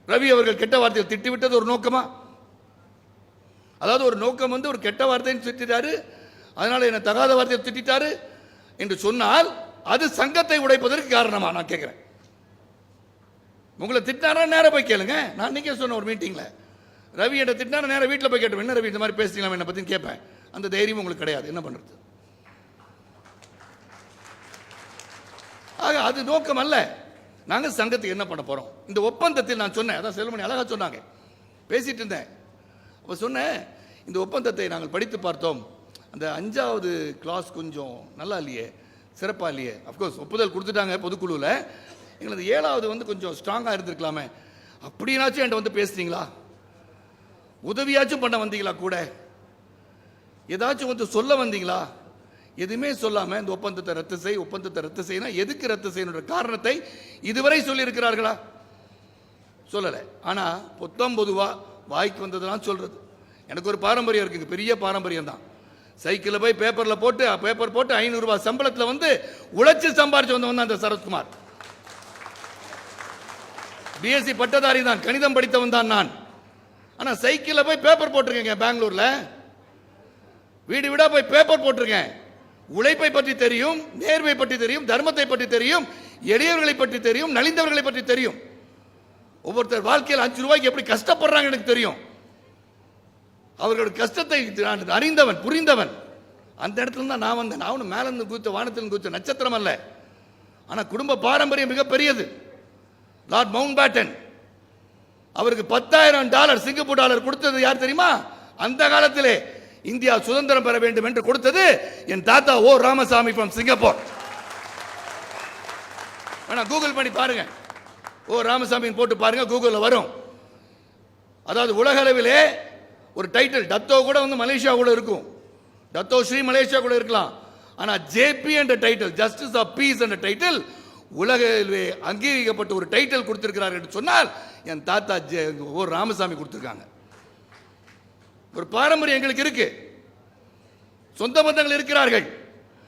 S5: ரவி அவர்கள் கெட்ட வார்த்தையை திட்டிவிட்டது ஒரு நோக்கமா? அதாவது ஒரு நோக்கம் வந்து ஒரு கெட்ட வார்த்தைன்னு திட்டாரு, அதனால என்ன தகாத வார்த்தையை திட்டாரு என்று சொன்னால் அது சங்கத்தை உடைப்பதற்கு காரணமா? நான் கேட்கிறேன். உங்களை திட்டினாரா நேரம் போய் கேளுங்க. நான் நீங்க சொன்ன ஒரு மீட்டிங்ல ரவி என்ற திட்டினார நேரம் வீட்டில் போய் கேட்டேன், என்ன ரவி இந்த மாதிரி பேசுறீங்களா என்ன பத்தி கேட்பேன். அந்த தைரியம் உங்களுக்கு கிடையாது. என்ன பண்றது? ஆக அது நோக்கம் அல்ல. நாங்கள் சங்கத்துக்கு என்ன பண்ண போறோம்? இந்த ஒப்பந்தத்தில் நான் சொன்னேன், அதான் செல்வமணி அழகா சொன்னாங்க, பேசிட்டு இருந்தேன். அப்ப சொன்னேன், இந்த ஒப்பந்தத்தை நாங்கள் படித்து பார்த்தோம், அந்த 5வது கிளாஸ் கொஞ்சம் நல்லா இல்லையே, சிறப்பாக இல்லையே. அஃப்கோர்ஸ் ஒப்புதல் கொடுத்துட்டாங்க பொதுக்குழுவில், எங்களது 7வது வந்து கொஞ்சம் ஸ்ட்ராங்காக இருந்திருக்கலாமே. அப்படின்னாச்சும் என்கிட்ட வந்து பேசுனீங்களா? உதவியாச்சும் பண்ண வந்தீங்களா? கூட ஏதாச்சும் வந்து சொல்ல வந்தீங்களா? எதுவுமே சொல்லாமல் இந்த ஒப்பந்தத்தை ரத்து செய்யினா எதுக்கு ரத்து செய்யணுன்ற காரணத்தை இதுவரை சொல்லியிருக்கிறார்களா? சொல்லலை. ஆனால் பொத்தம் பொதுவாக வாய்க்கு வந்ததெல்லாம் சொல்கிறது. எனக்கு ஒரு பாரம்பரியம் இருக்குங்க, பெரிய பாரம்பரியம் தான். சைக்கிளில் போய் பேப்பர் போட்டு 500 ரூபாய் சம்பளத்தில் வந்து உழைச்சி சம்பாரிச்சு வந்தவன் தான் அந்த சரத்குமார். பிஎஸ்சி பட்டதாரி தான், கணிதம் படித்தவன் தான் நான். ஆனால் சைக்கிளில் போய் பேப்பர் போட்டிருக்கேங்க. பெங்களூரில் வீடு வீடாக போய் பேப்பர் போட்டிருக்கேன். உழைப்பை பற்றி தெரியும், நேர்மை பற்றி தெரியும், தர்மத்தை பற்றி தெரியும், எளியவர்களை பற்றி தெரியும், நலிந்தவர்களை பற்றி தெரியும். ஒவ்வொருத்தர் வாழ்க்கையில் 5 ரூபாய்க்கு எப்படி கஷ்டப்படுறாங்க எனக்கு தெரியும். அவர்களுடைய கஷ்டத்தை அறிந்தவன், புரிந்தவன். அந்த இடத்துல தான் நான் வந்தேன். நான் மேல இருந்து குதித்த, வானத்திலிருந்து குதித்த நட்சத்திரம் அல்ல. ஆனால் குடும்ப பாரம்பரியம் மிகப்பெரியது. லார்ட் மவுண்ட் பேட்டன் அவருக்கு $10,000 சிங்கப்பூர் டாலர் கொடுத்தது யார் தெரியுமா? அந்த காலத்திலே இந்தியா சுதந்திரம் பெற வேண்டும் என்று கொடுத்தது என் தாத்தா ஓ ராமசாமி ஃப்ரம் சிங்கப்பூர். கூகுள் பண்ணி பாருங்க, ஓ ராமசாமி போட்டு பாருங்க, கூகுளில் வரும். அதாவது உலக அளவிலே ஒரு டைட்டில் டத்தோ கூட வந்து மலேசியா கூட இருக்கும், டத்தோ ஸ்ரீ மலேசியா கூட இருக்கலாம். ஆனால் ஜேபி என்ற டைட்டில், ஜஸ்டிஸ் ஆஃப் பீஸ் என்ற டைட்டில் உலகிலே அங்கீகரிக்கப்பட்ட ஒரு டைட்டில் கொடுத்திருக்கிறார் என்று சொன்னால் என் தாத்தா ஓ ராமசாமி கொடுத்திருக்காங்க. ஒரு பாரம்பரியம் எங்களுக்கு இருக்கு, சொந்த பந்தங்கள் இருக்கிறார்கள்.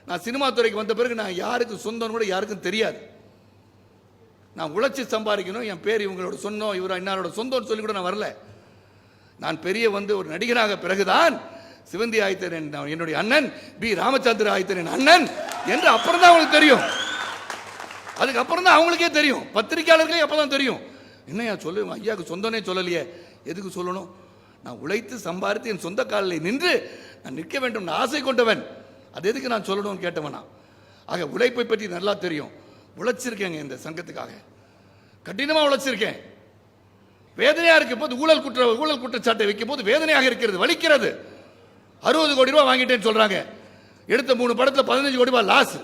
S5: நான் சினிமா துறைக்கு வந்த பிறகு நான் யாருக்கு சொந்தம் கூட யாருக்கும் தெரியாது. நான் உழைச்சி சம்பாதிக்கணும், என் பேர் இவங்களோட சொந்தம், இவர் இன்னாரோட சொந்தம்னு சொல்லி கூட நான் வரல. நான் பெரிய வந்து ஒரு நடிகராக பிறகுதான் சிவந்தி ஆயத்தன் என்னுடைய அண்ணன், பி ராமச்சந்திர ஆயத்தன் அண்ணன் என்று அப்புறம் தான் அவங்களுக்கு தெரியும். அதுக்கப்புறம் தான் அவங்களுக்கே தெரியும், பத்திரிகையாளர்களே அப்பதான் தெரியும். என்னையா சொல்லு, ஐயாவுக்கு சொந்தனே சொல்லலையே, எதுக்கு சொல்லணும்? நான் உழைத்து சம்பாதித்து என் சொந்த காலில் நின்று நான் நிற்க வேண்டும் ஆசை கொண்டவன், அது எதுக்கு நான் சொல்லணும்னு கேட்டவனா? ஆக உழைப்பை பற்றி நல்லா தெரியும். உழைச்சிருக்கேங்க, இந்த சங்கத்துக்காக கடினமாக உழைச்சிருக்கேன். வேதனையாக இருக்கும் போது ஊழல் குற்றச்சாட்டை வைக்கும் போது வேதனையாக இருக்கிறது, வலிக்கிறது. 60 கோடி ரூபாய் வாங்கிட்டேன்னு சொல்றாங்க. எடுத்த 3 படத்தில் 15 கோடி ரூபாய் லாஸ்.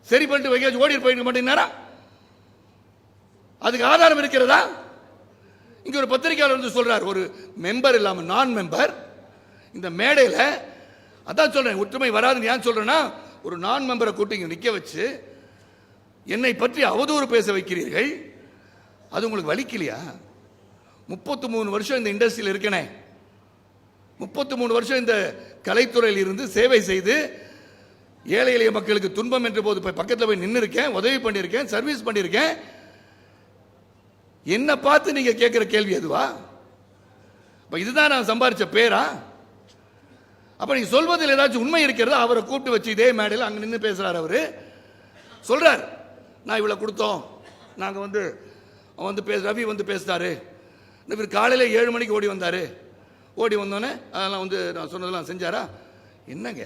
S5: சரி பண்ணிட்டு வைக்க ஓடி போயிருக்க மாட்டேங்கிறாரா? அதுக்கு ஆதாரம் இருக்கிறதா? இங்க ஒரு பத்திரிகையாளர் வந்து சொல்றார், ஒரு மெம்பர் இல்லாம நான் மெம்பர் இந்த மேடையில், அதான் சொல்றேன் ஒற்றுமை வராதுன்னு ஏன் சொல்றேன்னா, ஒரு நான் மெம்பரை கூட்டி இங்க நிக்க வச்சு என்னை பற்றி அவதூறு பேச வைக்கிறீர்கள். அது உங்களுக்கு வலிக்கலையா? 33 வருஷம் இந்த இண்டஸ்ட்ரியில் இருக்கனே, 33 வருஷம் இந்த கலைத்துறையில் இருந்து சேவை செய்து ஏழை எளிய மக்களுக்கு துன்பம் என்ற போது பக்கத்தில் போய் நின்று இருக்கேன், உதவி பண்ணியிருக்கேன், சர்வீஸ் பண்ணியிருக்கேன். என்ன பார்த்து நீங்க கேட்கிற கேள்வி எதுவா? இதுதான் நான் சம்பாதிச்ச பேரா? அப்ப நீங்க சொல்வதில் ஏதாச்சும் உண்மை இருக்கிறதா? அவரை கூப்பிட்டு வச்சு இதே மேடையில் அங்க நின்று பேசுறாரு. அவரு சொல்றார், நான் இவ்வளவு கொடுத்தோம், நாங்க வந்து ரவி வந்து பேசினாரு, இவர் காலையில 7 மணிக்கு ஓடி வந்தாரு, ஓடி வந்தோன்னே அதெல்லாம் வந்து நான் சொன்னதெல்லாம் செஞ்சாரா? என்னங்க,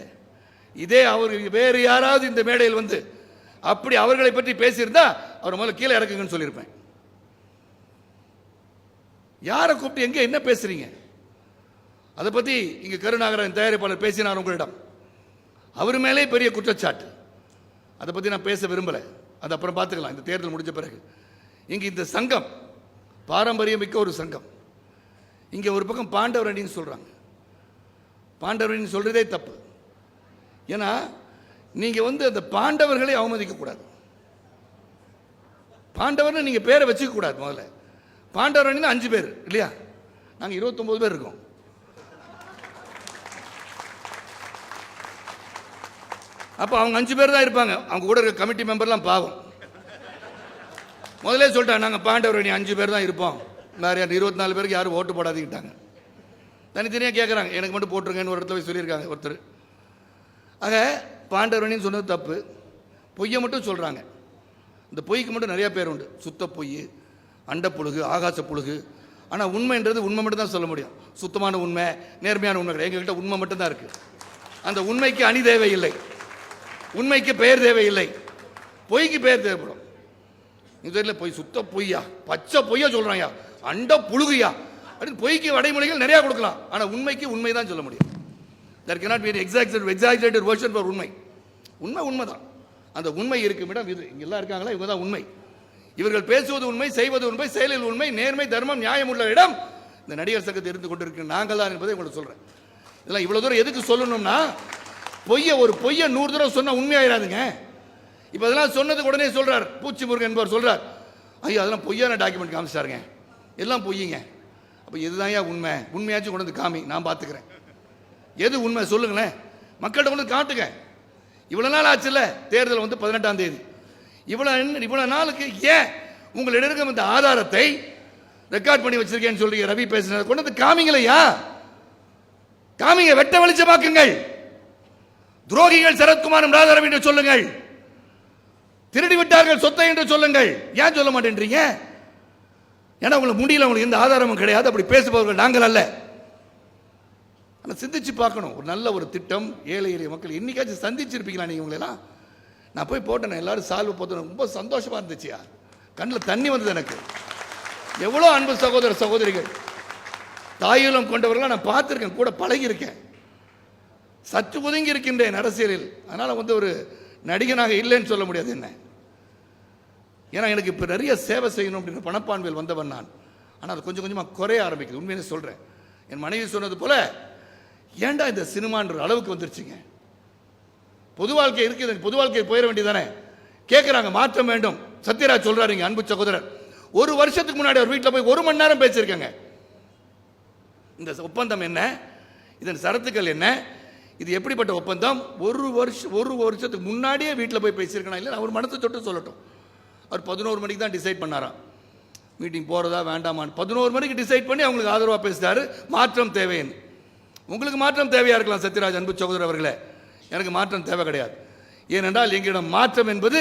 S5: இதே அவர் வேறு யாராவது இந்த மேடையில் வந்து அப்படி அவர்களை பற்றி பேசியிருந்தா அவர் முதல்ல கீழே இறக்குங்கன்னு சொல்லியிருப்பேன். யாரை கூப்பிட்டு எங்க என்ன பேசுறீங்க? அதை பத்தி இங்க கருணாகரன் தயாரிப்பாளர் பேசினார் உங்களிடம், அவர் மேலே பெரிய குற்றச்சாட்டு. அதை பத்தி நான் பேச விரும்பல, அது அப்புறம் பார்த்துக்கலாம் இந்த தேர்தல் முடிஞ்ச பிறகு. இங்க இந்த சங்கம் பாரம்பரியம் மிக்க ஒரு சங்கம். இங்க ஒரு பக்கம் பாண்டவர் அணின்னு சொல்றாங்க. பாண்டவர் அணி சொல்றதே தப்பு. ஏன்னா நீங்க வந்து அந்த பாண்டவர்களை அவமதிக்க கூடாது. பாண்டவர் நீங்க பேரை வச்சுக்க கூடாது. முதல்ல பாண்டவர் அணி 5 பேர் இல்லையா? நாங்க 29 பேர் இருக்கோம். அப்ப அவங்க 5 பேர் தான் இருப்பாங்க. அவங்க கூட இருக்க கமிட்டி மெம்பர்லாம் பாவம். முதல்ல சொல்லிட்டாங்க, நாங்கள் பாண்டவர் அணி 5 பேர் தான் இருப்போம், வேறு 24 பேருக்கு யாரும் ஓட்டு போடாதீங்கிட்டாங்க. தனித்தனியாக கேட்குறாங்க, எனக்கு மட்டும் போட்டுருங்கன்னு ஒரு இடத்துல போய் சொல்லியிருக்காங்க ஒருத்தர். ஆக பாண்டவர் அணின்னு சொன்னது தப்பு. பொய்யை மட்டும் சொல்கிறாங்க. இந்த பொய்க்கு மட்டும் நிறையா பேர் உண்டு, சுத்த பொய், அண்டப்புழுகு, ஆகாச புழுகு. ஆனால் உண்மைன்றது உண்மை மட்டும் தான் சொல்ல முடியும். சுத்தமான உண்மை, நேர்மையான உண்மை கிடையாது. எங்ககிட்ட உண்மை மட்டும்தான் இருக்குது. அந்த உண்மைக்கு அணி தேவையில்லை, உண்மைக்கு பெயர் தேவையில்லை, பொய்க்கு பெயர் தேவைப்படும். இந்த பொய், சுத்த பொய்யா, பச்சை பொய்யா சொல்றாயா, அண்ட புழுகையா அப்படின்னு பொய்க்கு வடைமொழிகள் நிறைய கொடுக்கலாம். ஆனால் உண்மைக்கு உண்மை தான் சொல்ல முடியும். there cannot be an exaggerated version for உண்மை. உண்மைதான். அந்த உண்மை இருக்கும் இடம் இது. இங்க எல்லாம் இருக்காங்களா, இவங்க தான் உண்மை. இவர்கள் பேசுவது உண்மை, செய்வது உண்மை, செயலில் உண்மை, நேர்மை, தர்மம், நியாயம் உள்ள இடம் இந்த நடிகர் சங்கத்தில் இருந்து கொண்டிருக்கிற நாங்கள் தான் என்பதை உங்களுக்கு சொல்றேன். இதெல்லாம் இவ்வளவு தூரம் எதுக்கு சொல்லணும்னா, ஒரு பொய்ய 100 தடவை சொன்னா உண்மையாயிராதுங்க. இப்ப அதெல்லாம் சொன்னதுக்கு உடனே சொல்றார் பூச்சி முருகன் என்பவர் சொல்றார், ஐயா அதெல்லாம் பொய்யான டாக்குமெண்ட் காமிச்சாருங்க, எல்லாம் பொய்யுங்க. அப்ப இதுதான் உண்மை, உண்மையாச்சும் கொண்டு வந்து காமி, நான் பார்த்துக்கிறேன். எது உண்மை சொல்லுங்களேன், மக்கள்கிட்ட கொண்டு காட்டுங்க. இவ்வளவு நாள் ஆச்சுல்ல, தேர்தல் வந்து 18ஆம் தேதி, இவ்வளவு நாளுக்கு ஏன் உங்களிடம் இருக்கும் இந்த ஆதாரத்தை ரெக்கார்ட் பண்ணி வச்சிருக்கேன்னு சொல்றீங்க. ரவி பேசினதை கொண்டு வந்து காமிங்களையா, காமிங்க, வெட்ட வெளிச்சமாக்குங்கள். துரோகிகள் சரத்குமாரும் ராதாரவி என்று சொல்லுங்கள், திருடி விட்டார்கள் சொத்தை என்று சொல்லுங்கள். ஏன் சொல்ல மாட்டேன்றீங்க? ஏன்னா உங்களுக்கு முடியல, உங்களுக்கு எந்த ஆதாரமும் கிடையாது. அப்படி பேசுபவர்கள் நாங்கள் அல்ல. ஆனால் சிந்திச்சு பார்க்கணும். ஒரு நல்ல ஒரு திட்டம், ஏழை எளிய மக்கள் என்னைக்காச்சும் சந்திச்சிருப்பீங்களா நீங்க உங்களெல்லாம்? நான் போய் போட்டேன், எல்லாரும் சால்வை போட்டு ரொம்ப சந்தோஷமா இருந்துச்சியா, கண்ணில் தண்ணி வந்தது எனக்கு. எவ்வளோ அன்பு சகோதர சகோதரிகள், தாயுலம் கொண்டவர்களாக நான் பார்த்துருக்கேன், கூட பழகியிருக்கேன், சற்று ஒதுங்கி இருக்கின்றேன் அரசியலில். அதனால் வந்து ஒரு நடிகனாக இல்லைன்னு சொல்ல முடியாது என்ன. ஏன்னா எனக்கு இப்போ நிறைய சேவை செய்யணும் அப்படின்ற பணப்பான்மையில் வந்தவன் நான். ஆனால் அது கொஞ்சம் கொஞ்சமாக குறைய ஆரம்பிக்குது. உண்மையிலே சொல்கிறேன். என் மனைவி சொன்னது போல, ஏன்டா இந்த சினிமான்ற அளவுக்கு வந்துருச்சுங்க. பொது வாழ்க்கை இருக்குது, பொது வாழ்க்கையை போயிட வேண்டியதானே. கேட்குறாங்க, மாற்றம் வேண்டும். சத்யராஜ் சொல்கிறாருங்க, அன்பு சகோதரர், 1 வருஷத்துக்கு முன்னாடி அவர் வீட்டில் போய் 1 மணி நேரம் பேசியிருக்கேங்க. இந்த ஒப்பந்தம் என்ன, இதன் சரத்துக்கள் என்ன, இது எப்படிப்பட்ட ஒப்பந்தம், 1 வருஷத்துக்கு முன்னாடியே வீட்டில் போய் பேசியிருக்கணும். இல்லை அவர் மனசை தொட்டு சொல்லட்டும். அவர் 11 மணிக்கு தான் டிசைட் பண்ணாராம் மீட்டிங் போகிறதா வேண்டாமான்னு. 11 மணிக்கு டிசைட் பண்ணி அவங்களுக்கு ஆதரவாக பேசிட்டாரு, மாற்றம் தேவைன்னு. உங்களுக்கு மாற்றம் தேவையாக இருக்கலாம் சத்யராஜ், அன்பு சகோதரர் அவர்களே. எனக்கு மாற்றம் தேவை கிடையாது. ஏனென்றால் எங்களிடம் மாற்றம் என்பது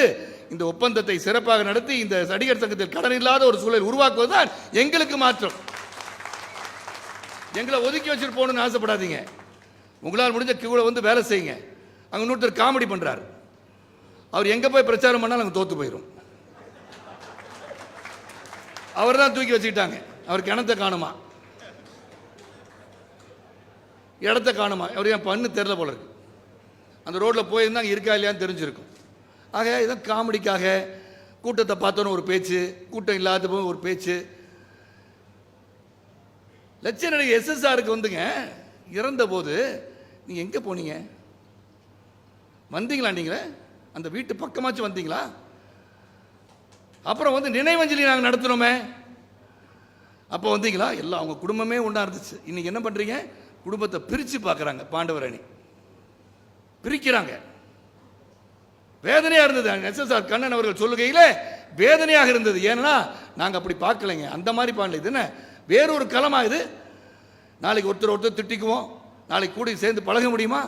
S5: இந்த ஒப்பந்தத்தை சிறப்பாக நடத்தி இந்த நடிகர் சங்கத்தில் கடன் இல்லாத ஒரு சூழல் உருவாக்குவதுதான் எங்களுக்கு மாற்றம். எங்களை ஒதுக்கி வச்சுட்டு போகணும்னு ஆசைப்படாதீங்க. உங்களால் முடிஞ்ச கீழே வந்து வேலை செய்யுங்க. அங்கே இன்னொருத்தர் காமெடி பண்ணுறார், அவர் எங்கே போய் பிரச்சாரம் பண்ணாலும் அங்கே தோற்று போயிடும். அவர் தான் தூக்கி வச்சுக்கிட்டாங்க. அவர் கிணத்தை காணுமா, இடத்த காணுமா, அவர் என் பண்ணு தெரில போல இருக்கு. அந்த ரோட்டில் போயிருந்தாங்க, இருக்கா இல்லையான்னு தெரிஞ்சிருக்கும். ஆக இதான் காமெடிக்காக கூட்டத்தை பார்த்தோன்னு ஒரு பேச்சு, கூட்டம் இல்லாத போது ஒரு பேச்சு. லட்ச நடிகர் SSRக்கு வந்துங்க இறந்த போது நீங்கள் எங்கே போனீங்க? வந்தீங்களா? நீங்கள் அந்த வீட்டு பக்கமாச்சும் வந்தீங்களா? அப்புறம் வந்து நினைவஞ்சலி நாங்கள் நடத்தினோமே, அப்போ வந்தீங்களா? எல்லாம் அவங்க குடும்பமே ஒன்றா இருந்துச்சு. இன்னைக்கு என்ன பண்ணுறீங்க? குடும்பத்தை பிரித்து பார்க்குறாங்க. பாண்டவர் அணி பிரிக்கிறாங்க. வேதனையாக இருந்தது. SSR கண்ணன் அவர்கள் சொல்லுகையில் வேதனையாக இருந்தது. ஏன்னா நாங்கள் அப்படி பார்க்கலைங்க, அந்த மாதிரி பாடல. இது என்ன வேறொரு களமா இது? நாளைக்கு ஒருத்தர் திட்டிக்குவோம், நாளைக்கு கூடி சேர்ந்து பழக முடியுமா?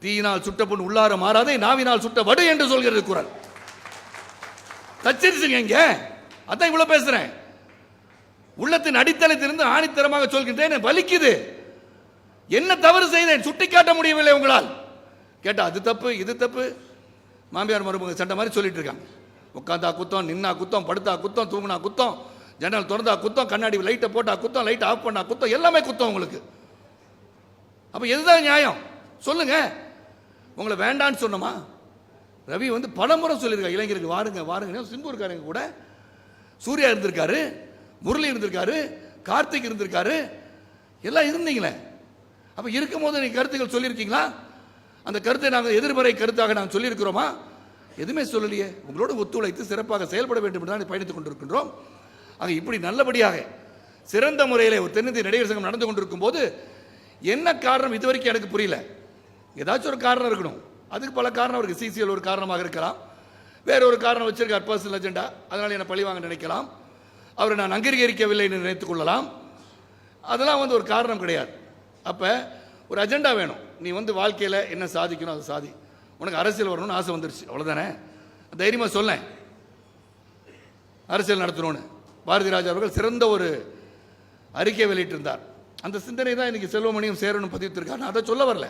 S5: தீயினால் சுட்ட பொண்ணு உள்ளார மாறாதே, நாவினால் சுட்ட வடு என்று சொல்கிறது குறள். தச்சிருச்சுங்க இங்க. அதான் இவ்வளவு பேசுறேன். உள்ளத்தின் அடித்தளத்திலிருந்து ஆணித்தரமாக சொல்கின்றேன், வலிக்குது. என்ன தவறு செய்தேன் சுட்டி காட்ட முடியவில்லை உங்களால். கேட்டா அது தப்பு, இது தப்பு, மாமியார் மருமக சண்டை மாதிரி சொல்லிட்டு இருக்காங்க. உட்காந்தா குத்தம், நின்னா குத்தம், படுத்தா குத்தம், தூங்கினா குத்தம், ஜன்னல் திறந்தா குத்தம், கண்ணாடி லைட்டை போட்டா குத்தம், லைட் ஆஃப் பண்ணா குத்தம், எல்லாமே குத்தம் உங்களுக்கு. அப்ப எதுதான் நியாயம் சொல்லுங்க? உங்களை வேண்டான்னு சொன்னோமா? ரவி வந்து பலமுறை சொல்லியிருக்காரு, இளைஞருக்கு வாருங்க வாருங்க. சிம்பு இருக்காருங்க கூட, சூர்யா இருந்திருக்காரு, முரளி இருந்திருக்காரு, கார்த்திக் இருந்திருக்காரு, எல்லாம் இருந்தீங்களே. அப்ப இருக்கும் போது நீங்க கருத்துக்கள் சொல்லியிருக்கீங்களா? அந்த கருத்தை நாங்கள் எதிர்மறை கருத்தாக நாங்கள் சொல்லியிருக்கிறோமா? எதுவுமே சொல்லலையே. உங்களோட ஒத்துழைத்து சிறப்பாக செயல்பட வேண்டும் என்று தான் பயணித்துக் கொண்டிருக்கின்றோம். ஆக இப்படி நல்லபடியாக சிறந்த முறையில் ஒரு தென்னிந்திய நடிகர் சங்கம் நடந்து கொண்டிருக்கும் போது என்ன காரணம் இதுவரைக்கும் எனக்கு புரியல. ஏதாச்சும் ஒரு காரணம் இருக்கணும். அதுக்கு பல காரணம் இருக்கு. சிசிஎல் ஒரு காரணமாக இருக்கலாம், வேற ஒரு காரணம் வச்சிருக்கார், பர்சனல் அஜெண்டா, அதனால் என்னை பழி வாங்க நினைக்கலாம், அவரை நான் அங்கீகரிக்கவில்லை என்று நினைத்துக் கொள்ளலாம். அதெல்லாம் வந்து ஒரு காரணம் கிடையாது. அப்போ ஒரு அஜெண்டா வேணும். நீ வந்து வாழ்க்கையில் என்ன சாதிக்கணும் அதை சாதி. உனக்கு அரசியல் வரணும்னு ஆசை வந்துருச்சு, அவ்வளோதானே. தைரியமாக சொல்ல அரசியல் நடத்தணும்னு பாரதி ராஜா அவர்கள் சிறந்த ஒரு அறிக்கை வெளியிட்டிருந்தார். அந்த சிந்தனை தான் இன்னைக்கு செல்வமணியும் சேரணும் பதிவித்திருக்கார். நான் அதை சொல்ல வரல.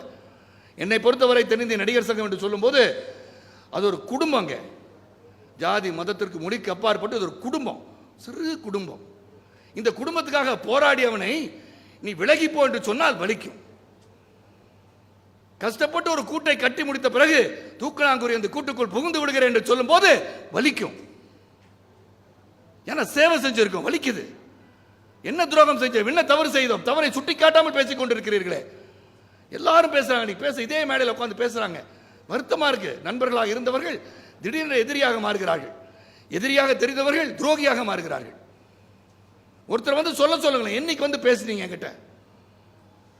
S5: என்னை பொறுத்தவரை தென்னிந்திய நடிகர் சங்கம் என்று சொல்லும்போது அது ஒரு குடும்பங்க. ஜாதி மதத்திற்கு மொழிக்கு அப்பாற்பட்டு அது ஒரு குடும்பம், சிறு குடும்பம். இந்த குடும்பத்துக்காக போராடியவனை நீ விலகி போ என்று சொன்னால் வலிக்கும். கஷ்டப்பட்டு ஒரு கூட்டை கட்டி முடித்த பிறகு தூக்கணாங்குறி அந்த கூட்டுக்குள் புகுந்து விடுகிறேன் என்று சொல்லும் போது வலிக்கும். ஏன்னா சேவை செஞ்சிருக்கோம், வலிக்குது. என்ன துரோகம் செஞ்சோம், என்ன தவறு செய்தோம், தவறை சுட்டி காட்டாமல் பேசிக் கொண்டிருக்கிறீர்களே. எல்லாரும் பேசுறாங்க, நீ பேச இதே மேடையில் உட்கார்ந்து பேசுறாங்க. வருத்தமா இருக்கு. நண்பர்களாக இருந்தவர்கள் திடீரென்று எதிரியாக மாறுகிறார்கள், எதிரியாக தெரிந்தவர்கள் துரோகியாக மாறுகிறார்கள். ஒருத்தர் வந்து சொல்லுங்களேன், என்னைக்கு வந்து பேசுனீங்க என்கிட்ட.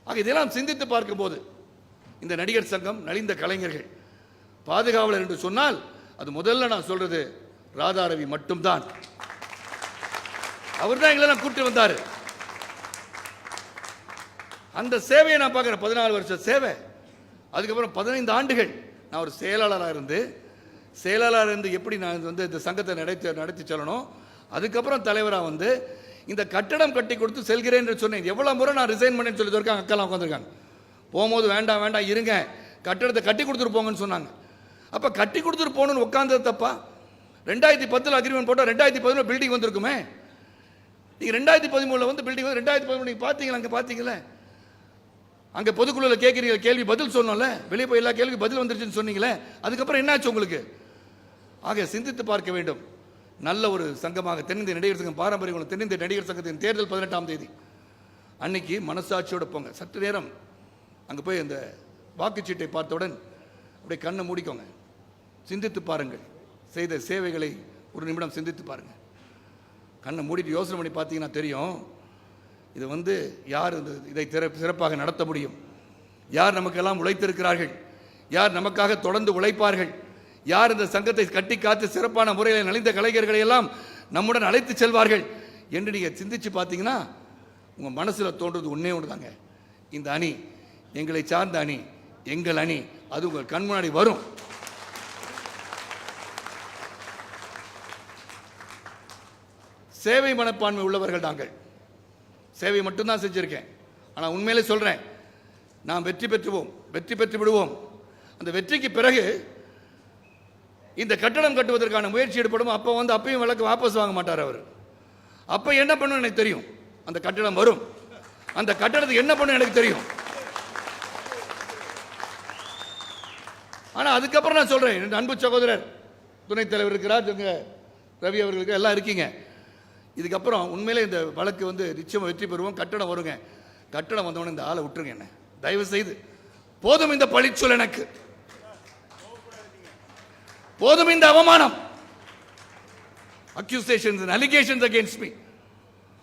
S5: ஆக இதெல்லாம் சிந்தித்து பார்க்கும் போது இந்த நடிகர் சங்கம், நலிந்த கலைஞர்கள் பாதுகாவலர் என்று சொன்னால் அது முதல்ல நான் சொல்றது ராதாரவி மட்டும்தான். அவர் தான் எங்களெல்லாம் கூட்டி வந்தார். அந்த சேவையை நான் பார்க்குறேன். 14 வருஷ சேவை. அதுக்கப்புறம் 15 ஆண்டுகள் நான் ஒரு செயலாளராக இருந்து எப்படி நான் வந்து இந்த சங்கத்தை நடத்தி செல்லணும். அதுக்கப்புறம் தலைவராக வந்து இந்த கட்டடம் கட்டி கொடுத்து செல்கிறேன் என்று சொன்னேன். எவ்வளோ முறை நான் ரிசைன் பண்ணேன்னு சொல்லி இருக்காங்க. அக்கெல்லாம் உட்காந்துருக்காங்க. போகும்போது வேண்டாம் வேண்டாம் இருங்க, கட்டடத்தை கட்டி கொடுத்துட்டு போங்கன்னு சொன்னாங்க. அப்போ கட்டி கொடுத்துட்டு போகணுன்னு உட்காந்தது தப்பா? 2010 அக்ரிமெண்ட் போட்டால் 2011 பில்டிங் வந்திருக்குமே. நீங்கள் 2013 வந்து பில்டிங் வந்து 2013 நீங்கள் பார்த்தீங்களா? அங்கே பார்த்தீங்களே, அங்கே பொதுக்குழுவில் கேட்குறீங்க கேள்வி பதில் சொன்னோம்ல, வெளியே போய் எல்லா கேள்வி பதில் வந்துருச்சுன்னு சொன்னீங்களே, அதுக்கப்புறம் என்னாச்சு உங்களுக்கு? ஆக சிந்தித்து பார்க்க வேண்டும். நல்ல ஒரு சங்கமாக தென்னிந்திய நடிகர் சங்கம் பாரம்பரியம். தென்னிந்திய நடிகர் சங்கத்தின் தேர்தல் 18ஆம் தேதி அன்னைக்கு மனசாட்சியோட போங்க. சற்று நேரம் அங்கே போய் அந்த வாக்குச்சீட்டை பார்த்தவுடன் அப்படியே கண்ணை மூடிக்கோங்க, சிந்தித்து பாருங்கள். செய்த சேவைகளை ஒரு நிமிடம் சிந்தித்து பாருங்கள். கண்ணை மூடிட்டு யோசனை பண்ணி பார்த்தீங்கன்னா தெரியும், இது வந்து யார் இதை சிறப்பாக நடத்த முடியும், யார் நமக்கெல்லாம் உழைத்திருக்கிறார்கள், யார் நமக்காக தொடர்ந்து உழைப்பார்கள், யார் இந்த சங்கத்தை கட்டி காத்து சிறப்பான முறையில் நலிந்த கலைஞர்களை எல்லாம் நம்முடன் அழைத்து செல்வார்கள் என்று நீங்கள் சிந்திச்சு பார்த்தீங்கன்னா உங்கள் மனசில் தோன்றது ஒன்றே ஒன்று தாங்க, இந்த அணி எங்களை சார்ந்த அணி, எங்கள் அணி, அது உங்கள் கண் முன்னாடி வரும். சேவை மனப்பான்மை உள்ளவர்கள் நாங்கள். சேவை மட்டும்தான் செஞ்சுருக்கேன். ஆனால் உண்மையிலே சொல்கிறேன், நாம் வெற்றி பெற்று விடுவோம். அந்த வெற்றிக்கு பிறகு இந்த கட்டடம் கட்டுவதற்கான முயற்சி எடுப்படும். அப்போ வந்து அப்பையும் விளக்கு வாபஸ் வாங்க மாட்டார் அவர். அப்போ என்ன பண்ணணும் எனக்கு தெரியும். அந்த கட்டடம் வரும், அந்த கட்டடத்துக்கு என்ன பண்ணணும் எனக்கு தெரியும். ஆனால் அதுக்கப்புறம் நான் சொல்கிறேன், என் அன்பு சகோதரர் துணைத் தலைவர் இருக்கிறார், ரவி அவர்களுக்கு எல்லாம் இருக்கீங்க. இதுக்கப்புறம் உண்மையிலே இந்த வழக்கு வந்து நிச்சயமாக வெற்றி பெறுவோம். கட்டடம் வருங்க. கட்டடம் வந்தவொடனே இந்த ஆளை விட்டுருங்க. என்ன தயவு செய்து போதும் இந்த பழிச்சொல், எனக்கு போதும் இந்த அவமானம். Accusations and allegations against me.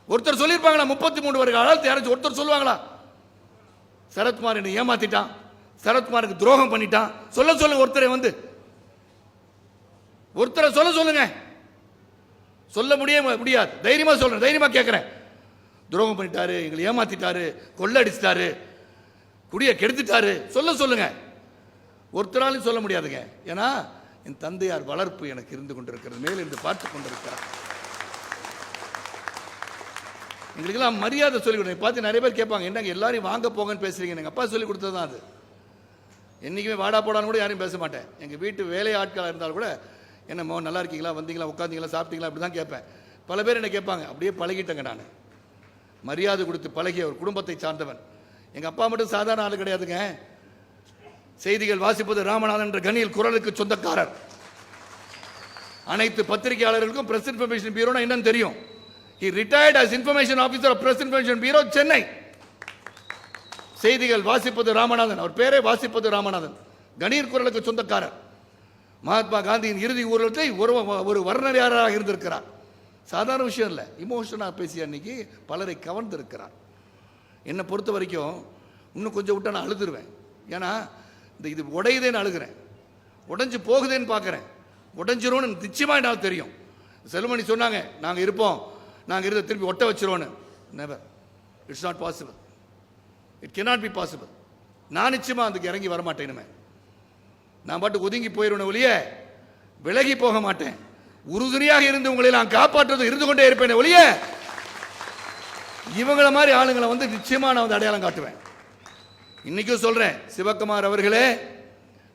S5: ஒருத்தர் சொல்லியிருப்பாங்களா 33 வருட காலத்தில் யாராச்சும் ஒருத்தர் சொல்லுவாங்களா சரத்குமார் என்னை ஏமாத்திட்டான், சரத்குமாருக்கு துரோகம் பண்ணிட்டான்? சொல்லுங்க ஒருத்தரை வந்து, ஒருத்தரை சொல்லுங்க. சொல்ல முடியாது. தைரியமா சொல்றேன், தைரியமா கேட்கிறேன். துரோகம் பண்ணிட்டாரு, எங்களை ஏமாத்திட்டாரு, கொள்ளடிச்சிட்டாரு, குடியை கெடுத்துட்டாரு, சொல்லுங்க. ஒருத்தராலையும் சொல்ல முடியாதுங்க. ஏன்னா என் தந்தையார் வளர்ப்பு எனக்கு இருந்து கொண்டிருக்கிறது, மேலிருந்து பார்த்து கொண்டிருக்கிறார். எங்களுக்கெல்லாம் மரியாதை சொல்லிக் கொடுங்க. பார்த்து நிறைய பேர் கேட்பாங்க, என்னங்க எல்லாரையும் வாங்க போங்கன்னு பேசுறீங்க. எங்கள் அப்பா சொல்லிக் கொடுத்தது தான் அது. என்றைக்குமே வாடா போடான்னு கூட யாரையும் பேச மாட்டேன். எங்கள் வீட்டு வேலை ஆட்களாக இருந்தாலும் கூட என்னமோ நல்லா இருக்கீங்களா, வந்தீங்களா, உட்காந்தீங்களா, சாப்பிட்டீங்களா, அப்படி தான் கேட்பேன். பல பேர் என்ன கேட்பாங்க. அப்படியே பழகிட்டேங்க. நான் மரியாதை கொடுத்து பழகிய ஒரு குடும்பத்தை சார்ந்தவன். எங்கள் அப்பா மட்டும் சாதாரண ஆள் கிடையாதுங்க. செய்திகள் வாசிப்பது ராமநாதன் என்ற கணியில் குரலுக்கு சொந்தக்காரர். அனைத்து பத்திரிகையாளர்களுக்கும் பிரஸ் இன்ஃபர்மேஷன் பியூரோனா என்னன்னு தெரியும். He retired as information officer of Press Information Bureau, Chennai. செய்திகள் வாசிப்பது ராமநாதன், அவர் பேரே வாசிப்பது ராமநாதன், கணீர் குரலுக்கு சொந்தக்காரர். மகாத்மா காந்தியின் இறுதி ஊர்வலத்தை ஒரு வர்ணனையாளராக இருந்திருக்கிறார். சாதாரண விஷயம் இல்லை. இமோஷனாக பேசிய அன்னைக்கு பலரை கவர்ந்திருக்கிறார். என்னை பொறுத்த வரைக்கும் இன்னும் கொஞ்சம் விட்டா நான் அழுதுருவேன். ஏன்னா இது உடையுதேன்னு அழுகிறேன், உடைஞ்சு போகுதேன்னு பார்க்குறேன். உடைஞ்சிரும்னு நிச்சயமாக என்னால் தெரியும். செல்வமணி சொன்னாங்க, நாங்கள் இருப்போம், நாங்கள் இருந்த திருப்பி ஒட்ட வச்சிருவோன்னு. Never, it's not possible, it cannot be possible. நான் நிச்சயமாக அதுக்கு இறங்கி வரமாட்டேன். இனிமே நான் பாட்டு ஒதுங்கி போயிடுவேன் ஒழிய விலகி போக மாட்டேன். உறுதுணையாக இருந்து உங்களை நான் காப்பாற்றுறது இருந்து கொண்டே இருப்பேன் ஒழிய இவங்கள மாதிரி ஆளுங்களை வந்து நிச்சயமாக நான் வந்து அடையாளம் காட்டுவேன். இன்னைக்கும் சொல்றேன், சிவகுமார் அவர்களே,